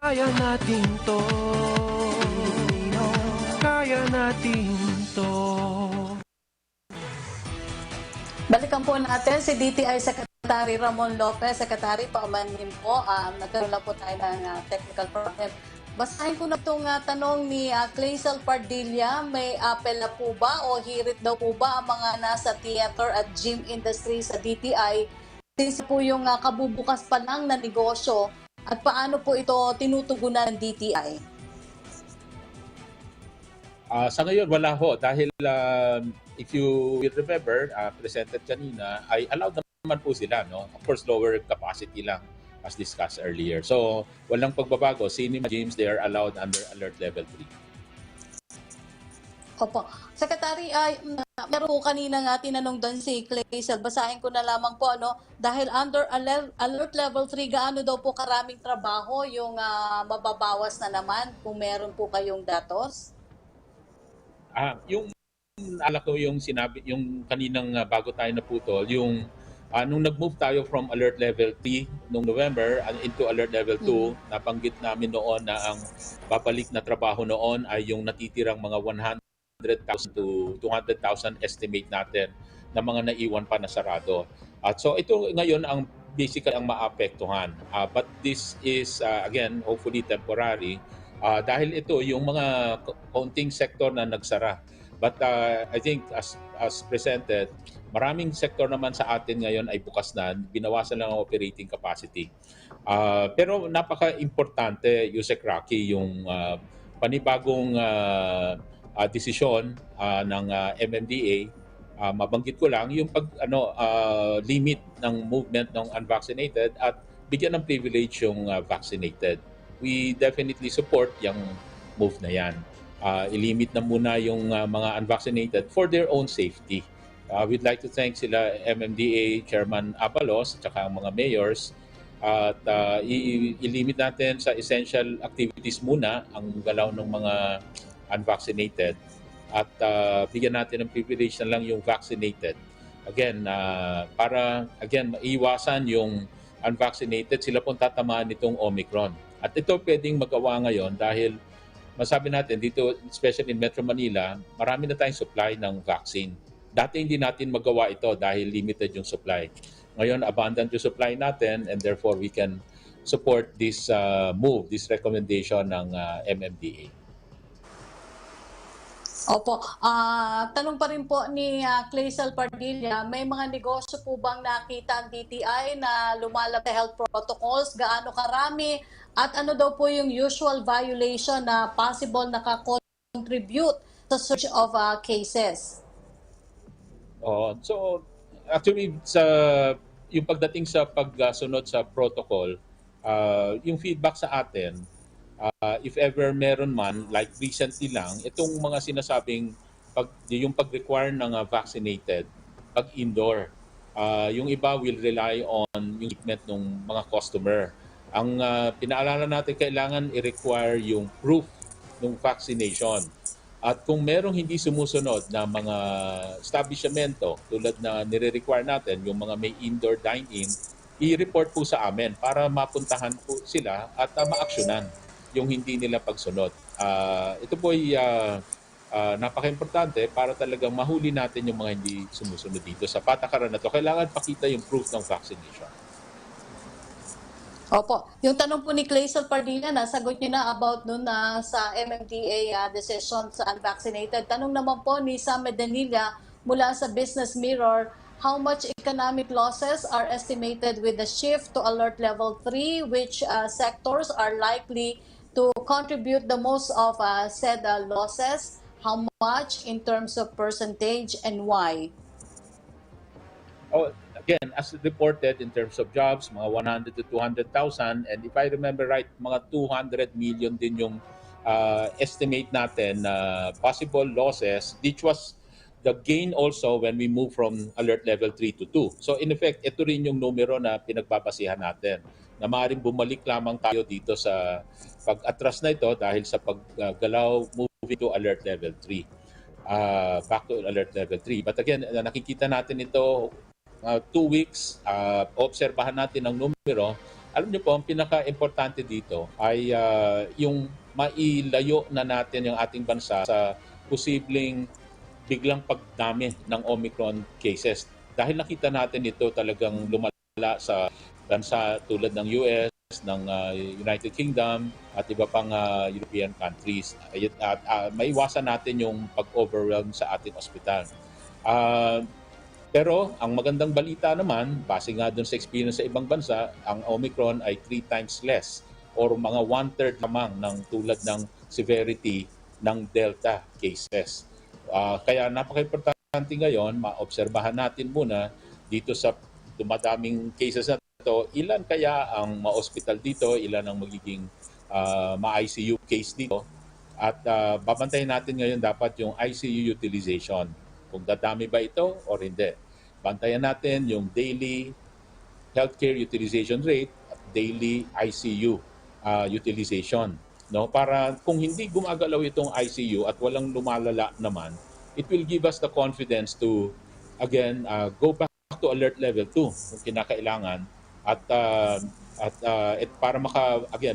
Kaya natin to. Kaya natin to. Balikan po natin si DTI Secretary Ramon Lopez. Secretary, paumanhin po. Nagkaroon lang po tayo ng technical problem. Basahin ko na itong tanong ni Clazel Pardilla. May apel na po ba o hirit daw po ba ang mga nasa theater at gym industry sa DTI? Since po yung kabubukas pa lang na negosyo at paano po ito tinutugunan ng DTI? Sa ngayon, wala ho. Dahil if you will remember, presented kanina, ay allowed naman po sila. No? Of course, lower capacity lang as discussed earlier. So, walang pagbabago. Cinema, gyms, they are allowed under Alert Level 3. Opo. Secretary, meron po kanina nga tinanong doon si Clazel. Basahin ko na lamang po, dahil under alert level 3, gaano daw po karaming trabaho yung mababawas na naman kung meron po kayong datos? Yung alak ko yung sinabi, yung kaninang bago tayo naputol, yung nung nag-move tayo from alert level 3 noong November into alert level 2, nabanggit namin noon na ang babalik na trabaho noon ay yung natitirang mga 100,000 to 200,000 estimate natin na mga naiwan pa na sarado. At so ito ngayon ang basically ang maapektuhan. But this is again hopefully temporary dahil ito yung mga kaunting sektor na nagsara. But I think as presented, maraming sektor naman sa atin ngayon ay bukas na, binawasan lang ang operating capacity. Pero napaka-importante, Yusek Rocky, yung panibagong desisyon ng MMDA. Mabanggit ko lang yung limit ng movement ng unvaccinated at bigyan ng privilege yung vaccinated. We definitely support yung move na yan. I-limit na muna yung mga unvaccinated for their own safety. We'd like to thank sila MMDA Chairman Abalos at saka ang mga mayors at i-limit natin sa essential activities muna ang galaw ng mga unvaccinated at bigyan natin ng privilege na lang yung vaccinated. Again, para maiwasan yung unvaccinated, sila pong tatamaan nitong Omicron. At ito pwedeng magawa ngayon dahil masabi natin dito, especially in Metro Manila, marami na tayong supply ng vaccine. Dati hindi natin magawa ito dahil limited yung supply. Ngayon, abundant yung supply natin and therefore we can support this move, this recommendation ng MMDA. Opo. Tanong pa rin po ni Clazel Pardilla, may mga negosyo po bang nakita ang DTI na lumalabas sa health protocols? Gaano karami? At ano daw po yung usual violation na possible nakakontribute sa surge of cases? So actually yung pagdating sa pagsunod sa protocol, yung feedback sa atin, if ever meron man, like recently lang, itong mga sinasabing yung pag-require ng vaccinated, pag-indoor, yung iba will rely on yung treatment ng mga customer. Ang pinaalala natin, kailangan i-require yung proof ng vaccination. At kung merong hindi sumusunod na mga establishmento tulad na nire-require natin, yung mga may indoor dine-in, i-report po sa amin para mapuntahan po sila at ma-aksyonan yung hindi nila pagsunod. Ito po ay napaka-importante para talagang mahuli natin yung mga hindi sumusunod dito. Sa patakaran na to, kailangan pakita yung proof ng vaccination. Opo. Yung tanong po ni Clazel Pardilla, nasagot niyo na about nun sa MMDA decision sa unvaccinated. Tanong naman po ni Sam Medanilla mula sa Business Mirror, how much economic losses are estimated with the shift to alert level 3? Which sectors are likely to contribute the most of said losses? How much in terms of percentage and why? Again, as reported in terms of jobs, mga 100 to 200,000, and if I remember right, mga 200 million din yung estimate natin na possible losses, which was the gain also when we move from alert level 3 to 2. So in effect, ito rin yung numero na pinagbabasihan natin, na maaaring bumalik lamang tayo dito sa pag-atras na ito dahil sa paggalaw moving to alert level 3. Back to alert level 3. But again, nakikita natin ito 2 weeks, obserbahan natin ang numero. Alam niyo po, ang pinaka-importante dito ay yung mailayo na natin yung ating bansa sa posibleng biglang pagdami ng Omicron cases. Dahil nakita natin ito talagang lumala sa bansa tulad ng US, ng United Kingdom at iba pang European countries. At maiwasan natin yung pag-overwhelm sa ating ospital. Pero ang magandang balita naman, base nga dun sa experience sa ibang bansa, ang Omicron ay 3 times less or mga 1/3 lamang ng tulad ng severity ng Delta cases. Kaya napaka-importante ngayon, maobserbahan natin muna dito sa dumadaming cases na ito, ilan kaya ang ma-hospital dito, ilan ang magiging ma-ICU case dito. At babantayan natin ngayon dapat yung ICU utilization. Kung dadami ba ito o hindi. Bantayan natin yung daily healthcare utilization rate at daily ICU utilization. No, para kung hindi gumagalaw itong ICU at walang lumalala naman, it will give us the confidence to again go back to alert level 2 kung kinakailangan at para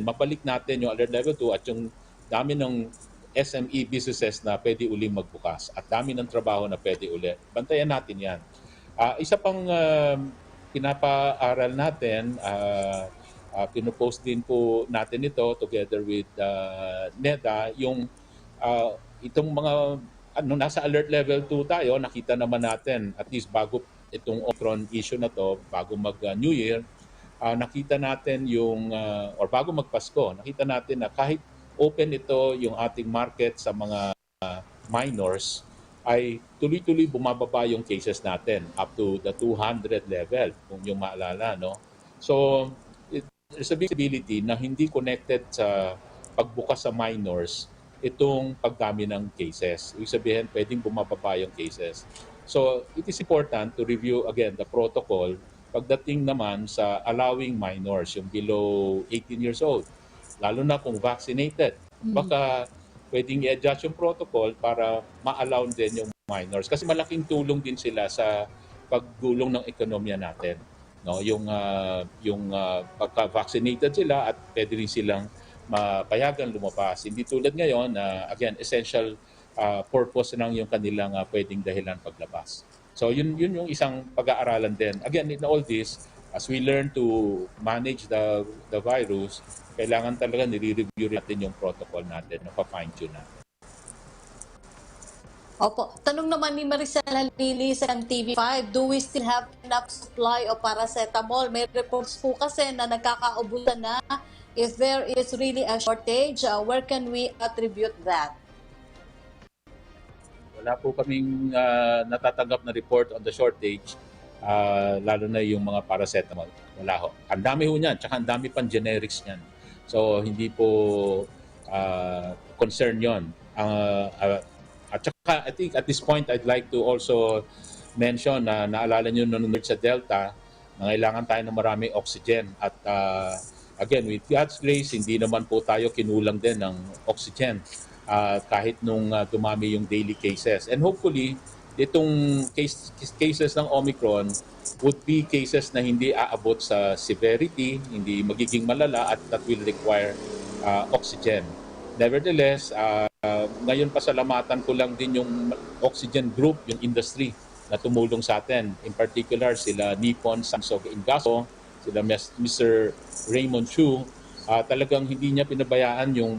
mabalik natin yung alert level 2 at yung dami ng SME businesses na pwede uling magbukas at dami ng trabaho na pwede uli. Bantayan natin yan. Isa pang pinapaaral natin, pinopost din po natin ito together with NEDA, yung itong mga nasa alert level 2 tayo, nakita naman natin at least bago itong Omicron issue na to, bago mag New Year, nakita natin yung or bago magpasko, nakita natin na kahit open ito yung ating market sa mga minors, ay tuloy-tuloy bumababa yung cases natin up to the 200 level, kung yung maalala, no? So, there's a visibility na hindi connected sa pagbukas sa minors itong pagdami ng cases. Ibig sabihin, pwedeng bumababa yung cases. So, it is important to review again the protocol pagdating naman sa allowing minors, yung below 18 years old. Lalo na kung vaccinated. Baka pwedeng i-adjust yung protocol para ma-allow din yung minors. Kasi malaking tulong din sila sa paggulong ng ekonomiya natin. No, yung pagka-vaccinated sila at pwede rin silang mapayagan lumabas. Hindi tulad ngayon na again essential purpose lang yung kanilang pwedeng dahilan paglabas. So yun yung isang pag-aaralan din. Again, in all this, as we learn to manage the virus, kailangan talaga nire-review natin yung protocol natin, fine-tune natin. Opo. Tanong naman ni Maricel Halili sa TV5, do we still have enough supply of paracetamol? May reports po kasi na nagkakaubusan na. If there is really a shortage, where can we attribute that? Wala po kaming natatanggap na report on the shortage, lalo na yung mga paracetamol. Wala ho. Ang dami ho niyan, tsaka ang dami pang generics niyan. So, hindi po concern yon. At saka, I think at this point, I'd like to also mention na naalala nyo nung sa Delta, na kailangan tayo ng maraming oxygen. At again, with God's grace, hindi naman po tayo kinulang din ng oxygen kahit nung dumami yung daily cases. And hopefully, itong cases ng Omicron would be cases na hindi aabot sa severity, hindi magiging malala at that will require oxygen. Nevertheless, ngayon pasalamatan ko lang din yung oxygen group, yung industry na tumulong sa atin. In particular, sila Nippon, Samsung, Ingaso, sila Mr. Raymond Chu. Talagang hindi niya pinabayaan yung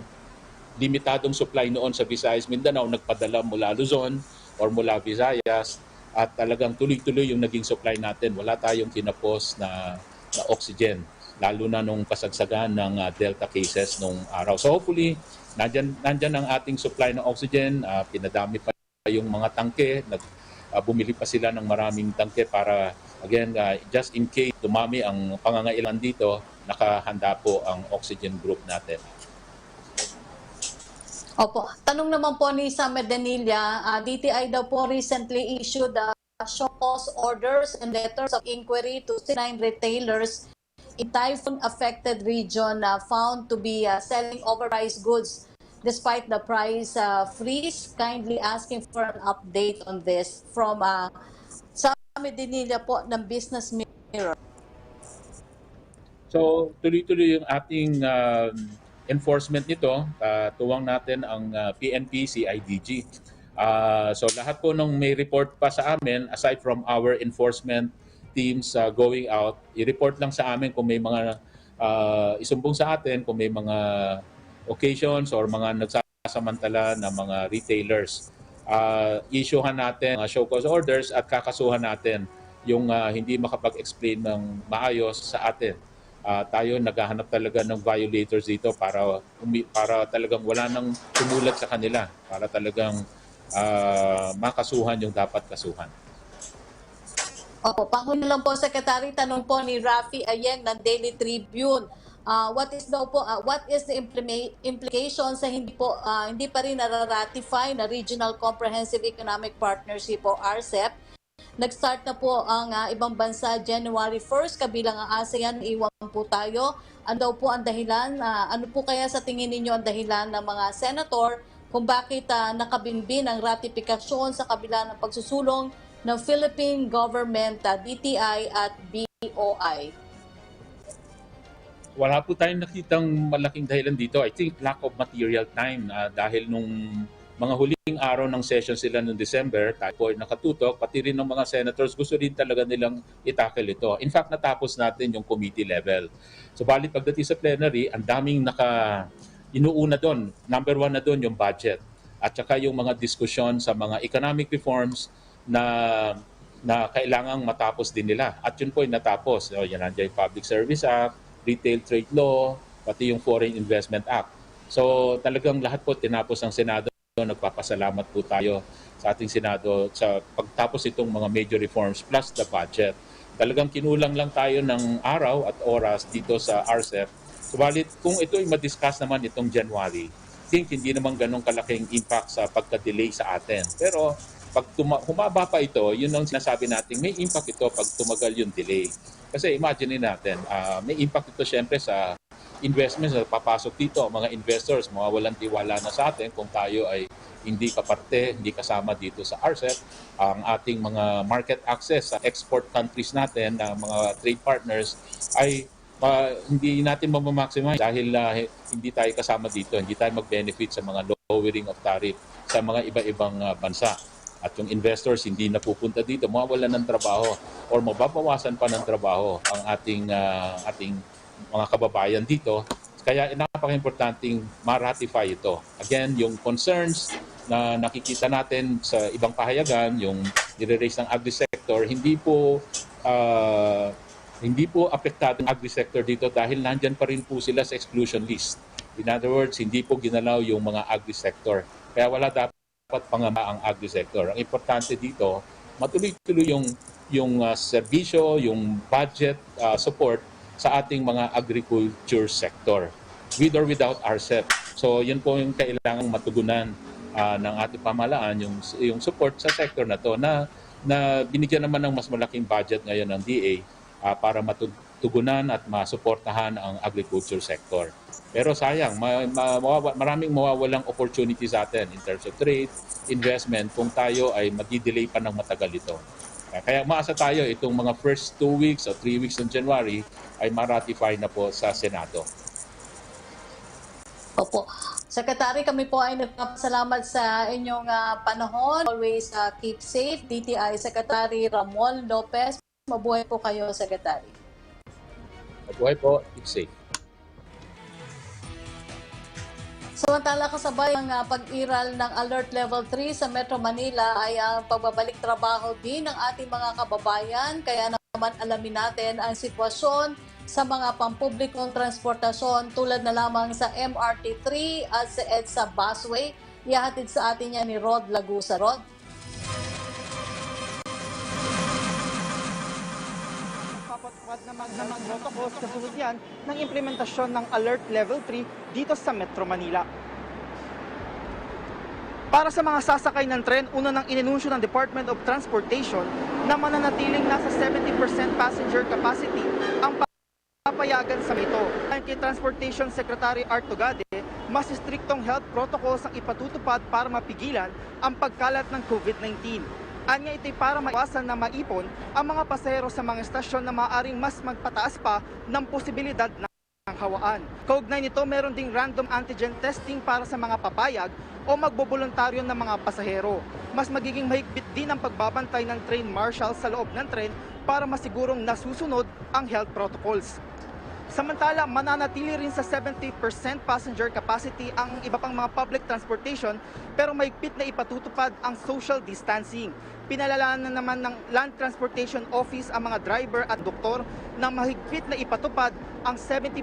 limitadong supply noon sa Visayas, Mindanao, nagpadala mula Luzon or mula Visayas at talagang tuloy-tuloy yung naging supply natin. Wala tayong kinapos na oxygen, lalo na nung kasagsagan ng Delta cases nung araw. So hopefully, nandyan ang ating supply ng oxygen, pinadami pa yung mga tangke, bumili pa sila ng maraming tangke para, again, just in case dumami ang pangangailangan dito, nakahanda po ang oxygen group natin. Opo. Tanong naman po ni Sam Medanilla, DTI daw po recently issued show cause orders and letters of inquiry to 69 retailers in typhoon-affected region found to be selling overpriced goods despite the price freeze. Kindly asking for an update on this from Sam Medanilla po ng Business Mirror. So, tuloy-tuloy yung ating enforcement nito. Tuwang natin ang PNP, CIDG. So lahat po nung may report pa sa amin, aside from our enforcement teams going out, i-report lang sa amin kung may mga isumbong sa atin, kung may mga occasions or mga nagsasamantala na mga retailers. Issuehan natin show cause orders at kakasuhan natin yung hindi makapag-explain ng maayos sa atin. tayo naghahanap talaga ng violators dito para talagang wala nang tumulat sa kanila, para talagang makasuhan yung dapat kasuhan. Opo, panghuli lang po, Secretary, tanong po ni Rafi Ayeng ng Daily Tribune. What is the implication sa hindi pa rin naratify na Regional Comprehensive Economic Partnership o RCEP? Nag-start na po ang ibang bansa January 1st, kabilang ang ASEAN, iwan po tayo. Ano daw po ang dahilan? Ano po kaya sa tingin ninyo ang dahilan ng mga senator kung bakit nakabinbin ang ratifikasyon sa kabila ng pagsusulong ng Philippine Government, DTI at BOI? Wala po tayong nakitang malaking dahilan dito. I think lack of material time dahil nung mga huling araw ng session sila noong December, tayo po ay nakatutok, pati rin ng mga senators gusto din talaga nilang itackle ito. In fact, natapos natin yung committee level. So bali pagdating sa plenary, ang daming inuuna doon. Number 1 na doon yung budget. At saka yung mga diskusyon sa mga economic reforms na kailangang matapos din nila. At yun po ay natapos. Yan nandiyan yung Public Service Act, Retail Trade Law, pati yung Foreign Investment Act. So talagang lahat po tinapos ng Senado. Nagpapasalamat po tayo sa ating Senado sa pagtapos itong mga major reforms plus the budget. Talagang kinulang lang tayo ng araw at oras dito sa RCEP. Subalit kung ito ay ma-discuss naman itong January, hindi naman ganun kalaking impact sa pagka-delay sa atin. Pero pag humaba pa ito, yun ang sinasabi natin, may impact ito pag tumagal yung delay. Kasi imagine natin, may impact ito syempre sa investments na papasok dito. Mga investors, mawawalan tiwala na sa atin kung tayo ay hindi kaparte, hindi kasama dito sa RCEP. Ang ating mga market access sa export countries natin, mga trade partners, ay hindi natin mamamaximize dahil hindi tayo kasama dito, hindi tayo mag-benefit sa mga lowering of tariff sa mga iba-ibang bansa. At yung investors hindi napupunta dito, mawawalan ng trabaho or mababawasan pa ng trabaho ang ating mga kababayan dito. Kaya napaka-importanting ma-ratify ito. Again, yung concerns na nakikita natin sa ibang pahayagan, yung nire-raise ng agri-sector, hindi po apektado ang agri-sector dito dahil nandyan pa rin po sila sa exclusion list. In other words, hindi po ginalaw yung mga agri-sector. Kaya wala dapat pangama ang agri-sector. Ang importante dito, matuloy-tuloy yung serbisyo, yung budget support sa ating mga agriculture sector, with or without RCEP. So yun po yung kailangang matugunan ng ating pamahalaan, yung support sa sector na to na binigyan naman ng mas malaking budget ngayon ng DA para matugunan at masuportahan ang agriculture sector. Pero sayang, maraming mawawalang opportunity sa atin in terms of trade, investment, kung tayo ay madidelay pa ng matagal ito. Kaya maasa tayo itong mga first 2 weeks o 3 weeks ng January ay ma-ratify na po sa Senado. Opo. Secretary, kami po ay nagpapasalamat sa inyong panahon. Always keep safe. DTI Secretary Ramon Lopez. Mabuhay po kayo, Secretary. Mabuhay po. Keep safe. Samantala kasabay ang pag-iral ng Alert Level 3 sa Metro Manila ay ang pagbabalik trabaho din ng ating mga kababayan. Kaya naman alamin natin ang sitwasyon sa mga pampublikong transportasyon tulad na lamang sa MRT3 at sa EDSA Busway. Ihahatid sa atin yan ni Rod Lagusa. Rod? Papatupad naman ng protocols kasunod yan ng implementasyon ng Alert Level 3 dito sa Metro Manila. Para sa mga sasakay ng tren, una nang ininunsyo ng Department of Transportation na mananatiling nasa 70% passenger capacity ang papayagan sa ito. Ayon kay Transportation Secretary Art Tugade, mas striktong health protocols ang ipatutupad para mapigilan ang pagkalat ng COVID-19. Anya ito'y para maiwasan na maipon ang mga pasahero sa mga estasyon na maaaring mas magpataas pa ng posibilidad ng hawaan. Kaugnay nito, meron ding random antigen testing para sa mga papayag o magboboluntaryo ng mga pasahero. Mas magiging mahigpit din ang pagbabantay ng train marshal sa loob ng tren para masigurong nasusunod ang health protocols. Samantala, mananatili rin sa 70% passenger capacity ang iba pang mga public transportation pero mahigpit na ipatutupad ang social distancing. Pinalalanan naman ng Land Transportation Office ang mga driver at doktor na mahigpit na ipatupad ang 70%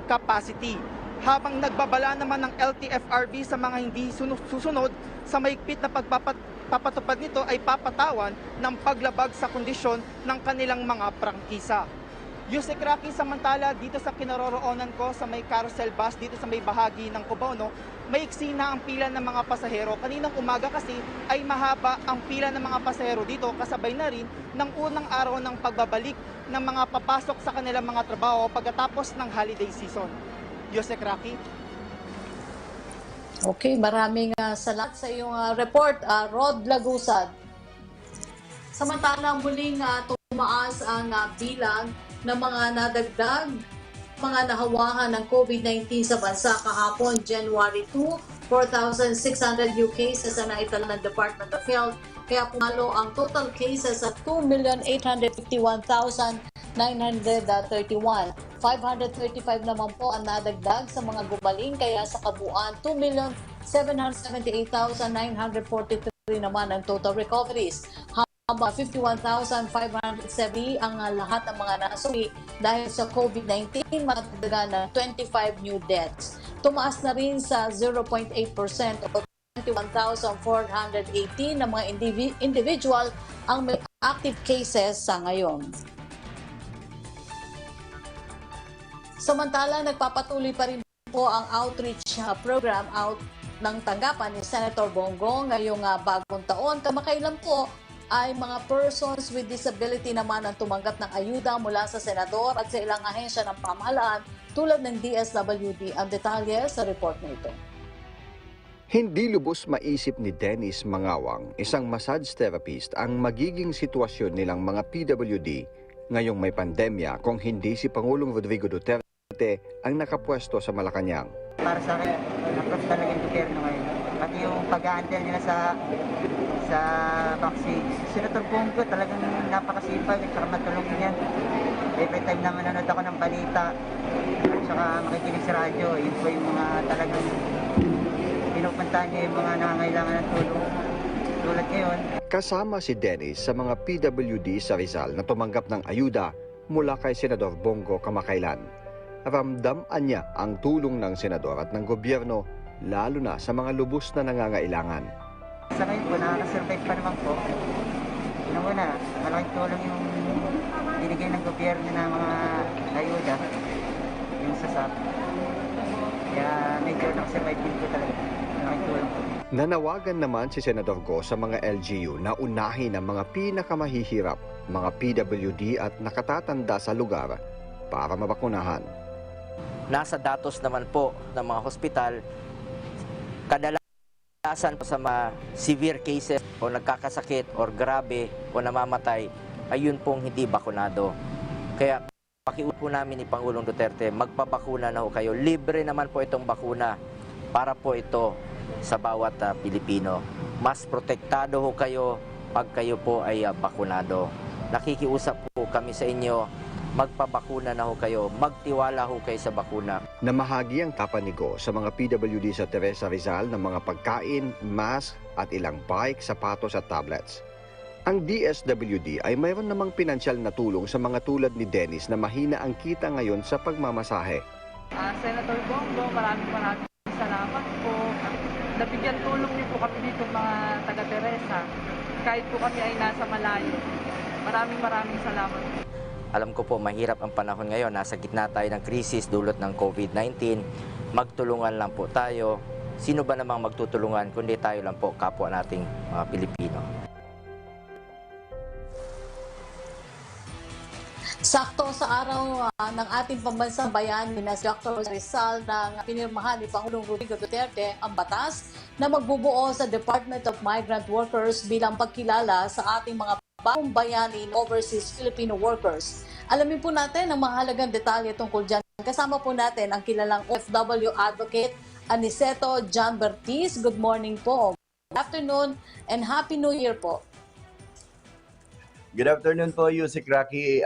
capacity. Habang nagbabala naman ng LTFRB sa mga hindi susunod sa mahigpit na papatupad nito ay papatawan ng paglabag sa kondisyon ng kanilang mga prangkisa. Yusek Rocky, samantala dito sa kinaroroonan ko sa may carousel bus dito sa may bahagi ng Cubao, maiksi na ang pila ng mga pasahero. Kaninang umaga kasi ay mahaba ang pila ng mga pasahero dito kasabay na rin ng unang araw ng pagbabalik ng mga papasok sa kanilang mga trabaho pagkatapos ng holiday season. Yusek Rocky. Okay, maraming salamat sa iyong report, Rod Lagusad. Samantalang muling tumaas ang bilang ng mga nadagdag, mga nahawahan ng COVID-19 sa bansa kahapon, January 2, 4,600 new cases ang naitala ng Department of Health. Kaya pumalo ang total cases sa 2,851,931. 535 naman po ang nadagdag sa mga gumaling, kaya sa kabuuan 2,778,943 naman ang total recoveries. Habang 51,570 ang lahat ng mga nasuli dahil sa COVID-19, matagdagan ng 25 new deaths. Tumaas na rin sa 0.8% o 21,418 na mga individual ang may active cases sa ngayon. Samantala, nagpapatuloy pa rin po ang outreach program ng tanggapan ni Senator Bongo ngayong bagong taon. Kamakailan po ay mga persons with disability naman ang tumanggap ng ayuda mula sa senador at sa ilang ahensya ng pamahalaan tulad ng DSWD. Ang detalye sa report na ito. Hindi lubos maisip ni Dennis Mangawang, isang massage therapist, ang magiging sitwasyon nilang mga PWD ngayong may pandemya kung hindi si Pangulong Rodrigo Duterte ang nakapwesto sa Malacanang. Para sa akin, napros talaga yung gobyerno ngayon. Pati yung pag-a-handle nila sa vaccine. Senator Bongo talagang napakasipag at saka matulungin yan. Every time na manonood ako ng balita at saka makikinig sa radyo, yun po yung mga talagang pinupuntahan niya yung mga nangangailangan ng tulong. Tulad ngayon. Kasama si Dennis sa mga PWD sa Rizal na tumanggap ng ayuda mula kay Senador Bongo kamakailan. Ramdam-an niya ang tulong ng senador at ng gobyerno, lalo na sa mga lubos na nangangailangan. Sa ngayon po, nakakasurvive pa naman po. Una, malaking tulong yung binigay ng gobyerno na mga ayuda, yung sasap. Kaya medyo nakasurvive din po talaga. Malaking tulong po. Nanawagan naman si Senador Go sa mga LGU na unahin ang mga pinakamahihirap, mga PWD at nakatatanda sa lugar para mabakunahan. Nasa datos naman po ng mga hospital, kadalasan po sa mga severe cases o nagkakasakit or grabe o namamatay, ayun pong hindi bakunado. Kaya pakiusap po namin ni Pangulong Duterte, magpabakuna na ho kayo. Libre naman po itong bakuna para po ito sa bawat Pilipino. Mas protektado ho kayo pag kayo po ay bakunado. Nakikiusap po kami sa inyo, magpabakuna na ho kayo, magtiwala ho kayo sa bakuna. Namahagi ang tapanigo sa mga PWD sa Teresa Rizal ng mga pagkain, mask at ilang bike, sapatos at tablets. Ang DSWD ay mayroon namang pinansyal na tulong sa mga tulad ni Dennis na mahina ang kita ngayon sa pagmamasahe. Senator Bongo, maraming salamat po. Nabigyan tulong niyo po kami dito mga taga-Teresa. Kahit po kami ay nasa malayo. Maraming salamat. Alam ko po, mahirap ang panahon ngayon. Nasa gitna tayo ng krisis dulot ng COVID-19. Magtulungan lang po tayo. Sino ba namang magtutulungan kundi tayo lang po, kapwa nating mga Pilipino. Sakto sa araw ng ating pambansang bayani na si Dr. Rizal ng pinirmahan ni Pangulong Rodrigo Duterte ang batas na magbubuo sa Department of Migrant Workers bilang pagkilala sa ating mga bagong bayani overseas Filipino workers. Alamin po natin ang mahalagang detalye tungkol dyan. Kasama po natin ang kilalang OFW advocate Aniceto John Bertiz. Good morning po. Good afternoon and Happy New Year po. Good afternoon po, Yusek Rocky.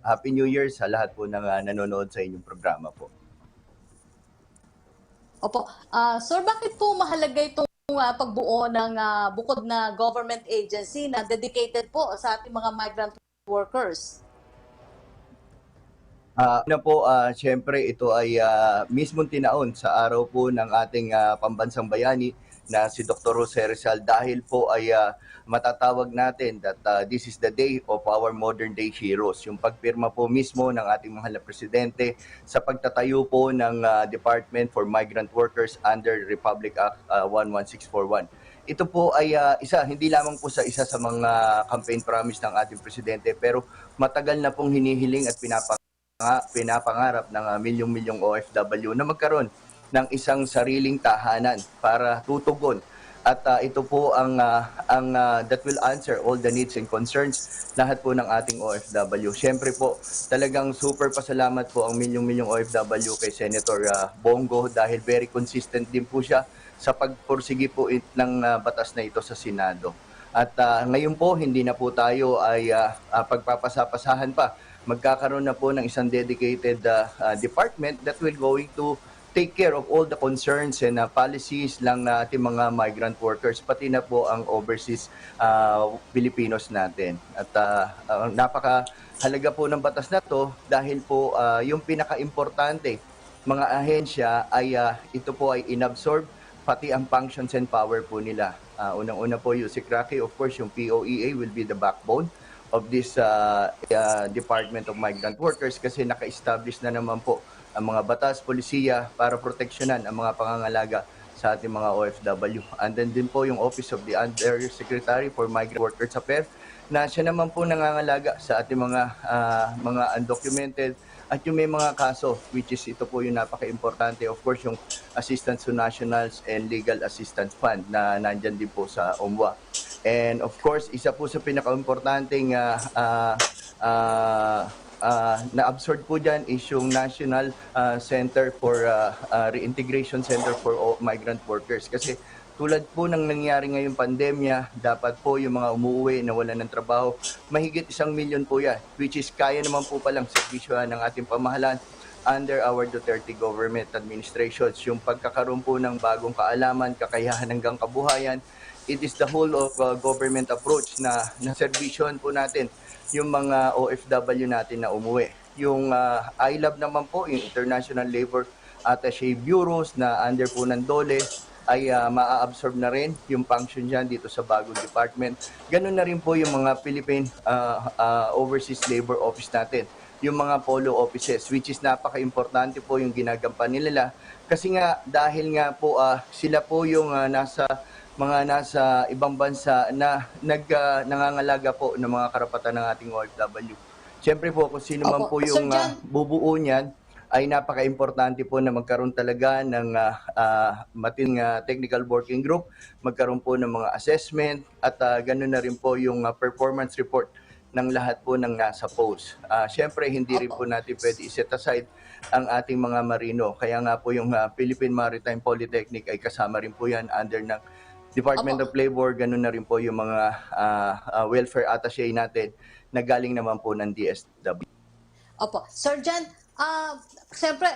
Happy New Year sa lahat po ng nanonood sa inyong programa po. Opo. Sir, bakit po mahalaga itong pagbuo ng bukod na government agency na dedicated po sa ating mga migrant workers? Siyempre ito ay mismong tinaon sa araw po ng ating pambansang bayani na si Dr. Jose Rizal dahil po ay matatawag natin that this is the day of our modern day heroes. Yung pagpirma po mismo ng ating mahal na presidente sa pagtatayo po ng Department for Migrant Workers under Republic Act 11641. Ito po ay hindi lamang po sa isa sa mga campaign promise ng ating presidente, pero matagal na pong hinihiling at pinapangarap ng milyong-milyong OFW na magkaroon ng isang sariling tahanan para tutugon. At ito po ang that will answer all the needs and concerns lahat po ng ating OFW. Siyempre po, talagang super pasalamat po ang milyong-milyong OFW kay Senator Bongo dahil very consistent din po siya sa pagpursigi po ng batas na ito sa Senado. At ngayon po, hindi na po tayo ay pagpapasapasahan pa. Magkakaroon na po ng isang dedicated department that will going to take care of all the concerns and policies lang na ating mga migrant workers, pati na po ang overseas Filipinos natin. At napakahalaga po ng batas na to dahil po yung pinaka-importante mga ahensya ay ito po ay inabsorb pati ang functions and power po nila. Unang-una po Yusek Rocky, of course yung POEA will be the backbone of this Department of Migrant Workers kasi naka-establish na naman po ang mga batas, polisiya para proteksyonan ang mga pangangalaga sa ating mga OFW. And then din po yung Office of the Undersecretary for Migrant Workers Affairs na siya naman po nangangalaga sa ating mga undocumented at yung may mga kaso, which is ito po yung napaka-importante, of course, yung Assistance to Nationals and Legal Assistance Fund na nandyan din po sa OMWA. And of course, isa po sa pinaka-importanteng na-absorb po dyan is yung National Center for Reintegration Center for Migrant Workers. Kasi tulad po ng nangyari ngayong pandemya, dapat po yung mga umuwi na wala ng trabaho, mahigit 1 milyon po yan, which is kaya naman po palang servisyohan ng ating pamahalaan under our Duterte government administrations. Yung pagkakaroon po ng bagong kaalaman, kakayahan hanggang kabuhayan, it is the whole of government approach na servisyohan po natin yung mga OFW natin na umuwi. Yung ILAB naman po, yung International Labor Attaché Bureaus na under po ng DOLE, ay maa-absorb na rin yung function dyan dito sa bagong department. Ganun na rin po yung mga Philippine Overseas Labor Office natin, yung mga polo offices, which is napaka-importante po yung ginagampanan nila. Kasi nga, dahil nga po sila po yung nasa ibang bansa na nangangalaga po ng mga karapatan ng ating OFW. Siyempre po, kung sino man po yung bubuo niyan, ay napaka-importante po na magkaroon talaga ng mating technical working group, magkaroon po ng mga assessment, at ganoon na rin po yung performance report ng lahat po ng nasa post. Siyempre, hindi rin po natin pwede i-set aside ang ating mga marino. Kaya nga po yung Philippine Maritime Polytechnic ay kasama rin po yan under ng Department of Labor, ganun na rin po yung mga welfare attaché natin na galing naman po ng DSW. Opo. Sir Jan, siyempre,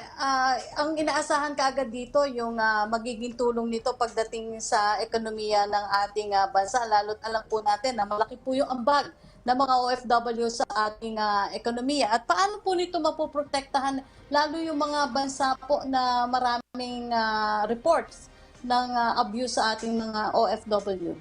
ang inaasahan kaagad dito yung magiging tulong nito pagdating sa ekonomiya ng ating bansa. Lalo't alam po natin na malaki po yung ambag ng mga OFW sa ating ekonomiya. At paano po nito mapoprotektahan lalo yung mga bansa po na maraming reports ng abuse sa ating mga OFW?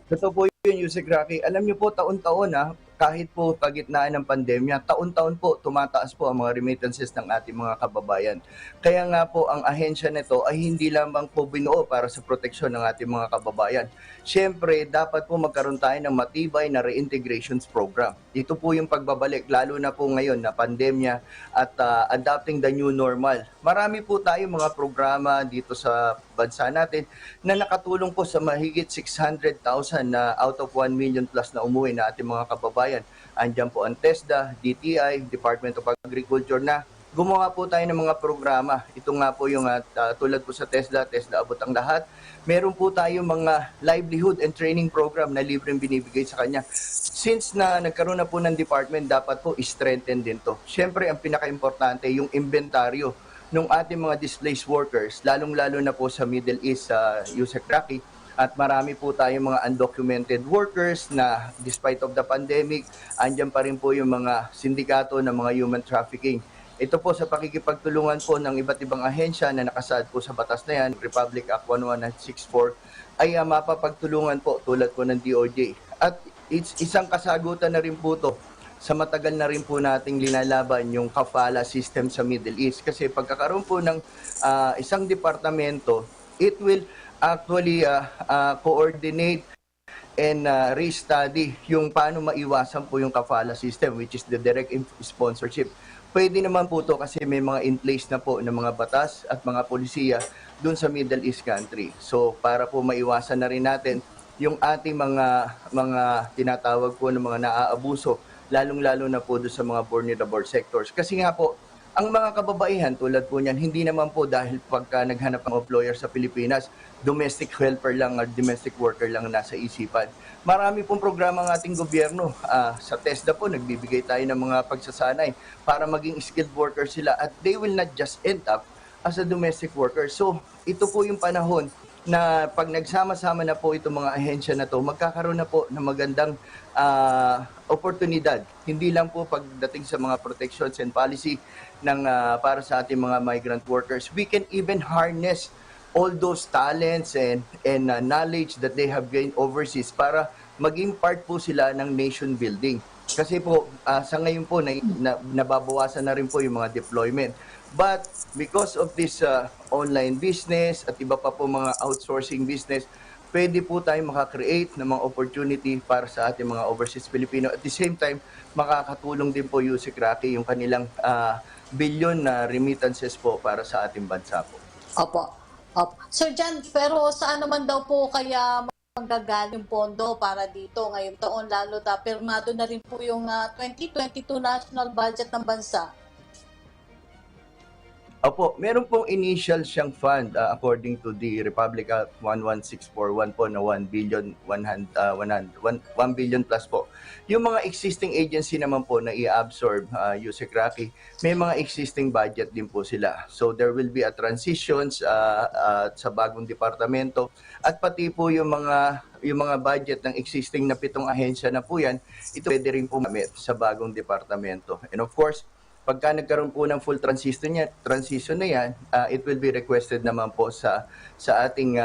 Ito po yun, Yusek Rocky. Alam niyo po, taon-taon kahit po pagitnaan ng pandemya, taon-taon po tumataas po ang mga remittances ng ating mga kababayan. Kaya nga po ang ahensya nito ay hindi lamang po binuo para sa proteksyon ng ating mga kababayan. Siyempre, dapat po magkaroon tayo ng matibay na reintegrations program. Ito po yung pagbabalik, lalo na po ngayon na pandemya at adapting the new normal. Marami po tayong mga programa dito sa bansa natin na nakatulong po sa mahigit 600,000 na out of 1 million plus na umuwi na ating mga kababayan. Andiyan po ang TESDA, DTI, Department of Agriculture na gumawa po tayo ng mga programa. Ito nga po yung tulad po sa Tesla Abot ang Lahat. Meron po tayo mga livelihood and training program na libreng binibigay sa kanya. Since na nagkaroon na po ng department, dapat po i-strengthen din to. Siyempre, ang pinaka-importante, yung inventaryo ng ating mga displaced workers, lalong-lalo na po sa Middle East, sa Yusek Raki. At marami po tayong mga undocumented workers na despite of the pandemic, andyan pa rin po yung mga sindikato ng mga human trafficking. Ito po sa pakikipagtulungan po ng iba't ibang ahensya na nakasaad po sa batas na yan, Republic Act 11964, ay mapapagtulungan po tulad po ng DOJ. At isang kasagutan na rin po to sa matagal na rin po nating linalaban yung kafala system sa Middle East. Kasi pagkakaroon po ng isang departamento, it will actually coordinate and restudy yung paano maiwasan po yung kafala system, which is the direct sponsorship. Pwede naman po to kasi may mga in place na po ng mga batas at mga polisiya dun sa Middle East country. So para po maiwasan na rin natin yung ating mga tinatawag po ng mga naaabuso, lalong-lalo na po doon sa mga vulnerable sectors. Kasi nga po, ang mga kababaihan tulad po niyan, hindi naman po dahil pagka naghanap ng employer sa Pilipinas, domestic helper lang or domestic worker lang nasa isipan. Marami pong programa ng ating gobyerno. Sa TESDA po, nagbibigay tayo ng mga pagsasanay para maging skilled worker sila at they will not just end up as a domestic worker. So, ito po yung panahon na pag nagsama-sama na po itong mga ahensya na to, magkakaroon na po ng magandang oportunidad. Hindi lang po pagdating sa mga protections and policy ng para sa ating mga migrant workers. We can even harness all those talents and knowledge that they have gained overseas para maging part po sila ng nation building. Kasi po, sa ngayon po, nababawasan na rin po yung mga deployment. But because of this online business at iba pa po mga outsourcing business, pwede po tayong makakreate ng mga opportunity para sa ating mga overseas Filipino. At the same time, makakatulong din po Yusek Raki yung kanilang billion na remittances po para sa ating bansa po. Opo. Sir Jan, pero saan naman daw po kaya manggagaling pondo para dito ngayong taon, lalo na pirmado na rin po yung 2022 national budget ng bansa? Opo, meron pong initial siyang fund according to the Republic Act 11641 po na 1 billion plus po. Yung mga existing agency naman po na i-absorb Yusek Raki, may mga existing budget din po sila. So there will be a transitions sa bagong departamento at pati po yung mga budget ng existing na 7 ahensya na po yan, ito pwede rin po gamit sa bagong departamento. And of course, pagka nagkaroon po ng full transition na yan, it will be requested naman po sa ating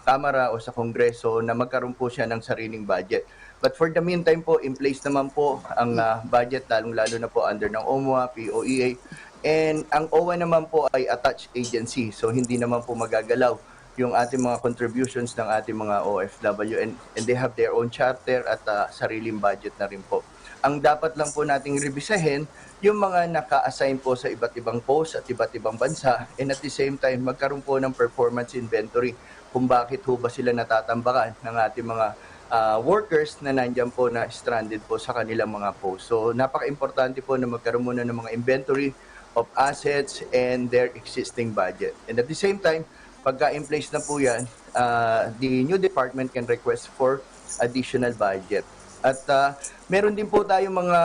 Kamara o sa Kongreso na magkaroon po siya ng sariling budget. But for the meantime po, in place naman po ang budget, lalong-lalo na po under ng OMWA, POEA. And ang OWA naman po ay attached agency, so hindi naman po magagalaw yung ating mga contributions ng ating mga OFW. And they have their own charter at sariling budget na rin po. Ang dapat lang po nating revisahin yung mga naka-assign po sa iba't ibang post at iba't ibang bansa, and at the same time magkaroon po ng performance inventory kung bakit ho ba sila natatambakan ng ating mga workers na nandyan po na stranded po sa kanilang mga post. So napaka-importante po na magkaroon muna ng mga inventory of assets and their existing budget. And at the same time, pagka in place na po yan, the new department can request for additional budget. At meron din po tayong mga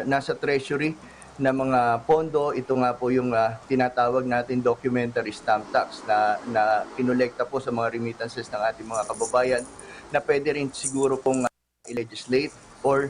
nasa treasury na mga pondo. Ito nga po yung tinatawag natin documentary stamp tax na kinolekta po sa mga remittances ng ating mga kababayan na pwede rin siguro pong i-legislate or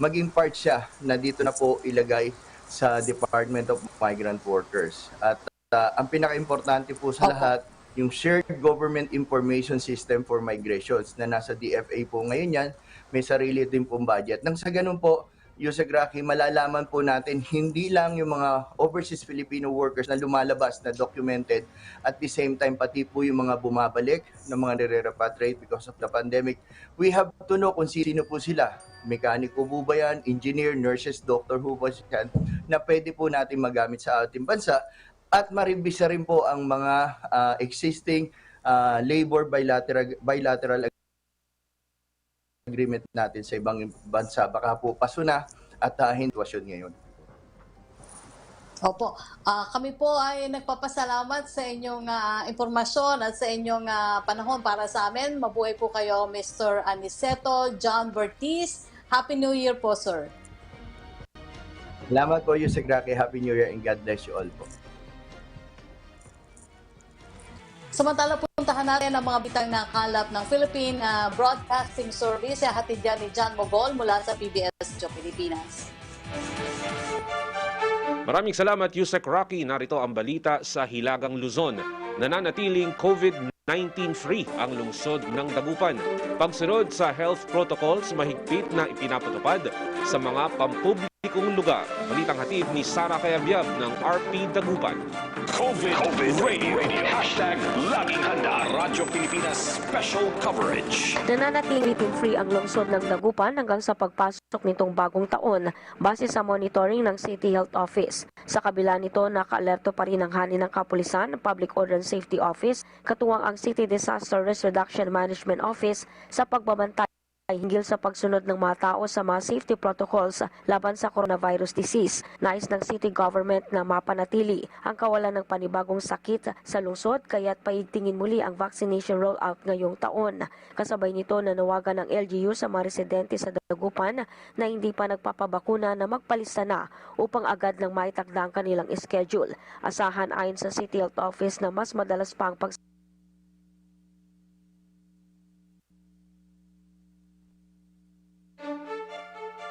maging part siya na dito na po ilagay sa Department of Migrant Workers. At ang pinaka-importante po sa lahat, yung Shared Government Information System for Migrations na nasa DFA po ngayon yan, may sarili din pong budget. Nang sa ganun po, Yusek Raki, malalaman po natin hindi lang yung mga overseas Filipino workers na lumalabas na documented, at the same time pati po yung mga bumabalik na mga nire-repatriate because of the pandemic. We have to know kung sino po sila. Mekaniko po ba yan, engineer, nurses, doctor po ba yan, na pwede po natin magamit sa ating bansa. At maribisa rin po ang mga existing labor bilateral agreement natin sa ibang bansa. Baka po paso na at situasyon ngayon. Opo, kami po ay nagpapasalamat sa inyong impormasyon at sa inyong panahon para sa amin. Mabuhay po kayo, Mr. Aniceto John Bertiz. Happy New Year po, sir. Salamat po, Yusek Rocky. Happy New Year and God bless you all po. Samantala, puntahan natin ang mga bitang nakalap ng Philippine Broadcasting Service. Hatid yan ni John Mogol mula sa PBS Radio Pilipinas. Maraming salamat, Yusek Rocky. Narito ang balita sa Hilagang Luzon. Nananatiling COVID-19 free ang lungsod ng Dagupan. Pagsunod sa health protocols, mahigpit na ipinapatupad sa mga pampublikong lugar. Balitang hatid ni Sara Kayabyab ng RP Dagupan. COVID Radio. Hashtag Laging Handa. Radyo Pilipinas Special Coverage. Nananatiling free ang lungsod ng Dagupan hanggang sa pagpasok nitong bagong taon base sa monitoring ng City Health Office. Sa kabila nito, naka-alerto pa rin ang hani ng Kapulisan, Public Order and Safety Office, katuwang ang City Disaster Risk Reduction Management Office sa pagbabantay hinggil sa pagsunod ng mga tao sa mga safety protocols laban sa coronavirus disease. Nais ng city government na mapanatili ang kawalan ng panibagong sakit sa lungsod kaya't paigtingin muli ang vaccination rollout ngayong taon. Kasabay nito, nanawagan ng LGU sa mga residente sa Dagupan na hindi pa nagpapabakuna na magpalista na upang agad lang maitakda ang kanilang schedule. Asahan ayon sa City Health Office na mas madalas pa ang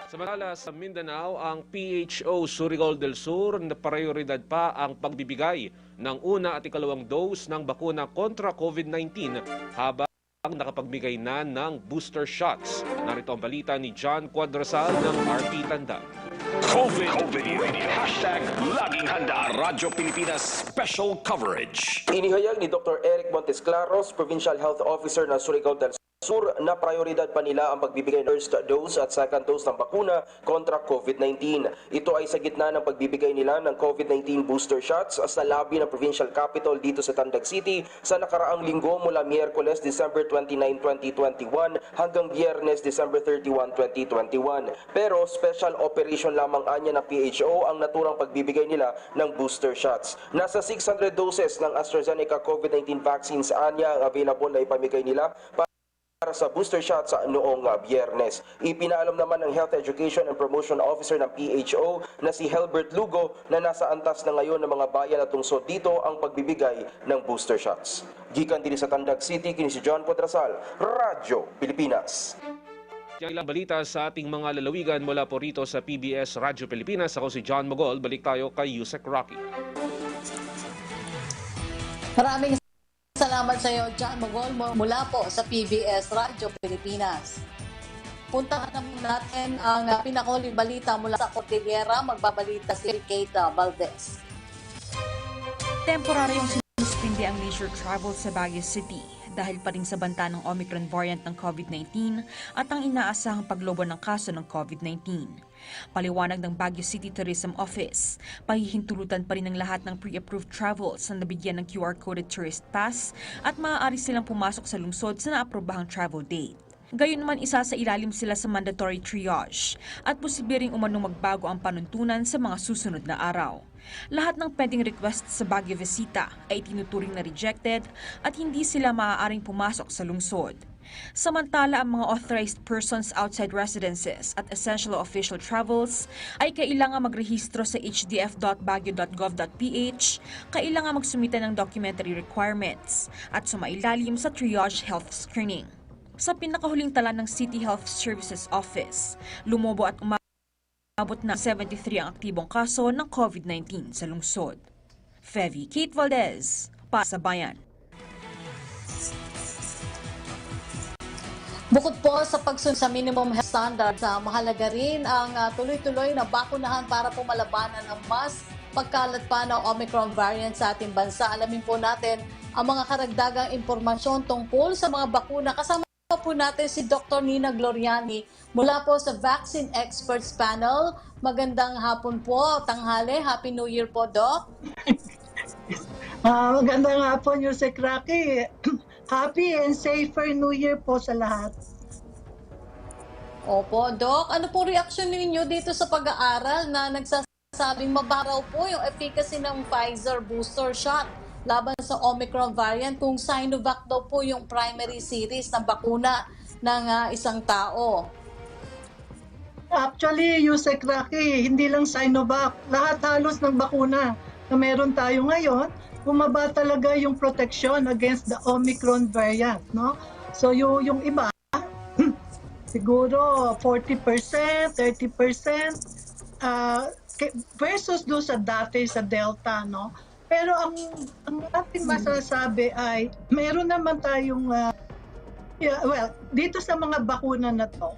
Samantala sa Mindanao, ang PHO Surigol del Sur na prioridad pa ang pagbibigay ng una at ikalawang dose ng bakuna kontra COVID-19 habang nakapagbigay na ng booster shots. Narito ang balita ni John Cuadrasal ng RP Tanda. COVID Radio. Hashtag Laging Handa. Radyo Pilipinas Special Coverage. Inihayag ni Dr. Eric Montesclaros, Provincial Health Officer ng Surigao del Sur, na prioridad pa nila ang pagbibigay ng first dose at second dose ng bakuna kontra COVID-19. Ito ay sa gitna ng pagbibigay nila ng COVID-19 booster shots sa labi ng Provincial Capital dito sa Tandag City sa nakaraang linggo mula Miyerkules, December 29, 2021 hanggang Biyernes, December 31, 2021. Pero special operation lamang anya ng PHO ang naturang pagbibigay nila ng booster shots. Nasa 600 doses ng AstraZeneca COVID-19 vaccines anya ang available na ipamigay nila para sa booster shots noong Biyernes. Ipinaalam naman ng Health Education and Promotion Officer ng PHO na si Helbert Lugo na nasa antas na ngayon ng mga bayan at lungsod dito ang pagbibigay ng booster shots. Gikan din sa Tandag City, kini si John Cuadrasal, Radyo Pilipinas. Yung ilang balita sa ating mga lalawigan mula po rito sa PBS Radyo Pilipinas. Ako si John Mogol. Balik tayo kay Yusek Rocky. Maraming salamat sa iyo, John Mogol, mula po sa PBS Radyo Pilipinas. Puntahan naman natin ang pinakuling balita mula sa Cordillera. Magbabalita si Kate Valdez. Temporaryong sinuspindi ang leisure travel sa Baguio City dahil pa rin sa banta ng Omicron variant ng COVID-19 at ang inaasahang paglobo ng kaso ng COVID-19. Paliwanag ng Baguio City Tourism Office, pahihintulutan pa rin ng lahat ng pre-approved travels na nabigyan ng QR-coded tourist pass at maaari silang pumasok sa lungsod sa naaprobahang travel date. Gayunman, isa sa ilalim sila sa mandatory triage at posible ring umanong magbago ang panuntunan sa mga susunod na araw. Lahat ng pending request sa Baguio Visita ay tinuturing na rejected at hindi sila maaaring pumasok sa lungsod. Samantala, ang mga authorized persons outside residences at essential official travels ay kailangan magrehistro sa hdf.baguio.gov.ph, kailangan magsumita ng documentary requirements at sumailalim sa triage health screening. Sa pinakahuling tala ng City Health Services Office, lumobo at umabot na 73 ang aktibong kaso ng COVID-19 sa lungsod. Fevy Kate Valdez, para sa Bayan. Bukod po sa pagsunod sa minimum health standards, mahalaga rin ang tuloy-tuloy na bakunahan para po malabanan ang mas pagkalat pa ng Omicron variant sa ating bansa. Alamin po natin ang mga karagdagang impormasyon tungkol sa mga bakuna. Kasama po natin si Dr. Nina Gloriani mula po sa Vaccine Experts Panel. Magandang hapon po, tanghali. Happy New Year po, Doc. Magandang hapon, Yusek Rocky. Happy and safer New Year po sa lahat. Opo, Doc. Ano po reaksyon ninyo dito sa pag-aaral na sinasabing mabaraw po yung efficacy ng Pfizer booster shot laban sa Omicron variant kung Sinovac daw po yung primary series ng bakuna ng isang tao. Actually, Yusek Rocky, hindi lang Sinovac, lahat halos ng bakuna na meron tayo ngayon, bumaba talaga yung protection against the Omicron variant, no? So yung iba, siguro 40%, 30% versus do sa dati sa Delta, no? Pero ang ating masasabi ay meron naman tayong dito sa mga bakuna na to,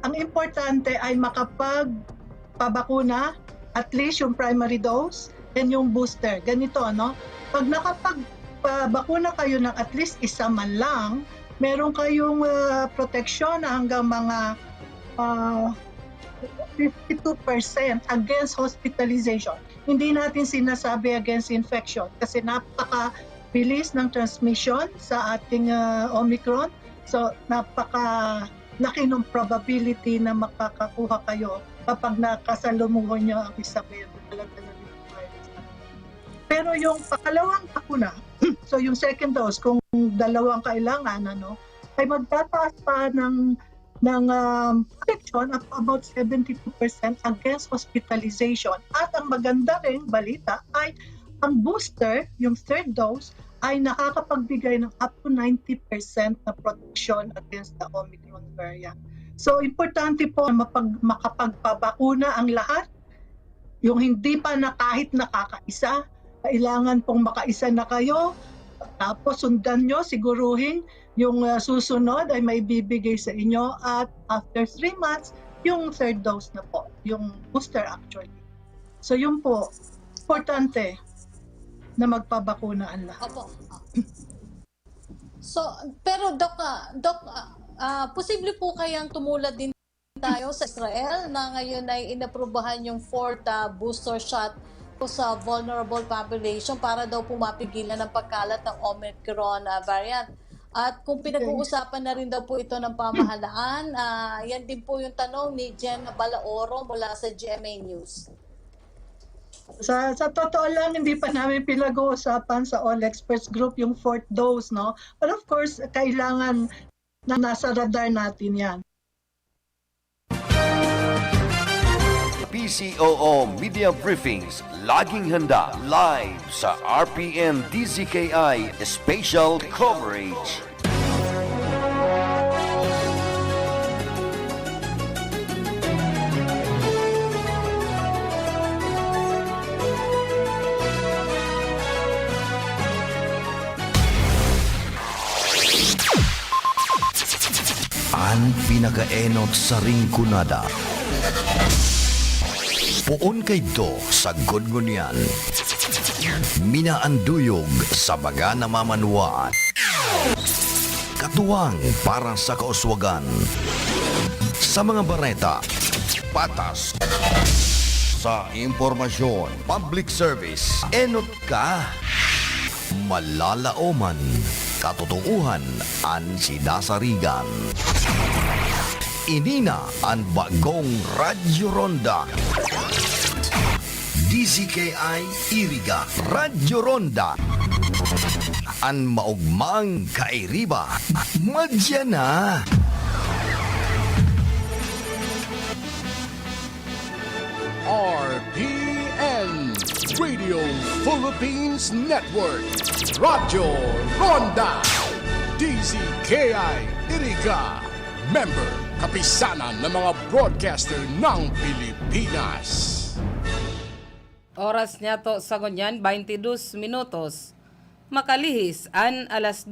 ang importante ay makapagpabakuna at least yung primary dose and yung booster. Ganito, no? Pag nakapagpabakuna kayo ng at least isa man lang, meron kayong proteksyon na hanggang mga 52% against hospitalization. Hindi natin sinasabi against infection kasi napaka-bilis ng transmission sa ating Omicron. So, napaka-laki ng probability na makakakuha kayo kapag nakasalumuhan nyo ang isang virus. Pero yung pakalawang bakuna, so yung second dose, kung dalawang kailangan, ay magtataas pa ng protection of about 72% against hospitalization. At ang maganda ring balita ay ang booster, yung third dose, ay nakakapagbigay ng up to 90% na protection against the Omicron variant. So, importante po makapagpabakuna ang lahat. Yung hindi pa na kahit nakakaisa, kailangan pong makaisa na kayo. Tapos sundan nyo, siguruhin yung susunod ay may bibigay sa inyo at after 3 months, yung third dose na po, yung booster actually. So yun po, importante na magpabakuna ang lahat. Opo. So, pero Doc, posible po kayang tumulad din tayo sa Israel na ngayon ay inaprubahan yung fourth booster shot sa vulnerable population para daw po mapigilan ang pagkalat ng Omicron variant. At kung pinag-uusapan na rin daw po ito ng pamahalaan, yan din po yung tanong ni Jen Balaoro mula sa GMA News. Sa totoo lang, hindi pa namin pinag-uusapan sa All Experts Group yung fourth dose, no? But of course, kailangan na nasa radar natin yan. PCOO Media Briefings, laging handa live sa RPN DZKI Special Coverage. Ang pinakaenot sa ringkunada. Puon kay do sa gudgunyan. Minaanduyog sa baga namamanwaan. Katuwang para sa kauswagan. Sa mga bareta, patas. Sa impormasyon, public service, enot ka. Malalaoman, katotohuan, ang sidasarigan. Inina ang bagong Radyo Ronda. DZKI Iriga Radyo Ronda. Ang maugmang kairiba. Madya na. RPN Radio Philippines Network. Radyo Ronda. DZKI Iriga. Member, kapisanan ng mga broadcaster ng Pilipinas. Oras niya to sa ganyan, 22 minutos. Makalihis, an alas 2.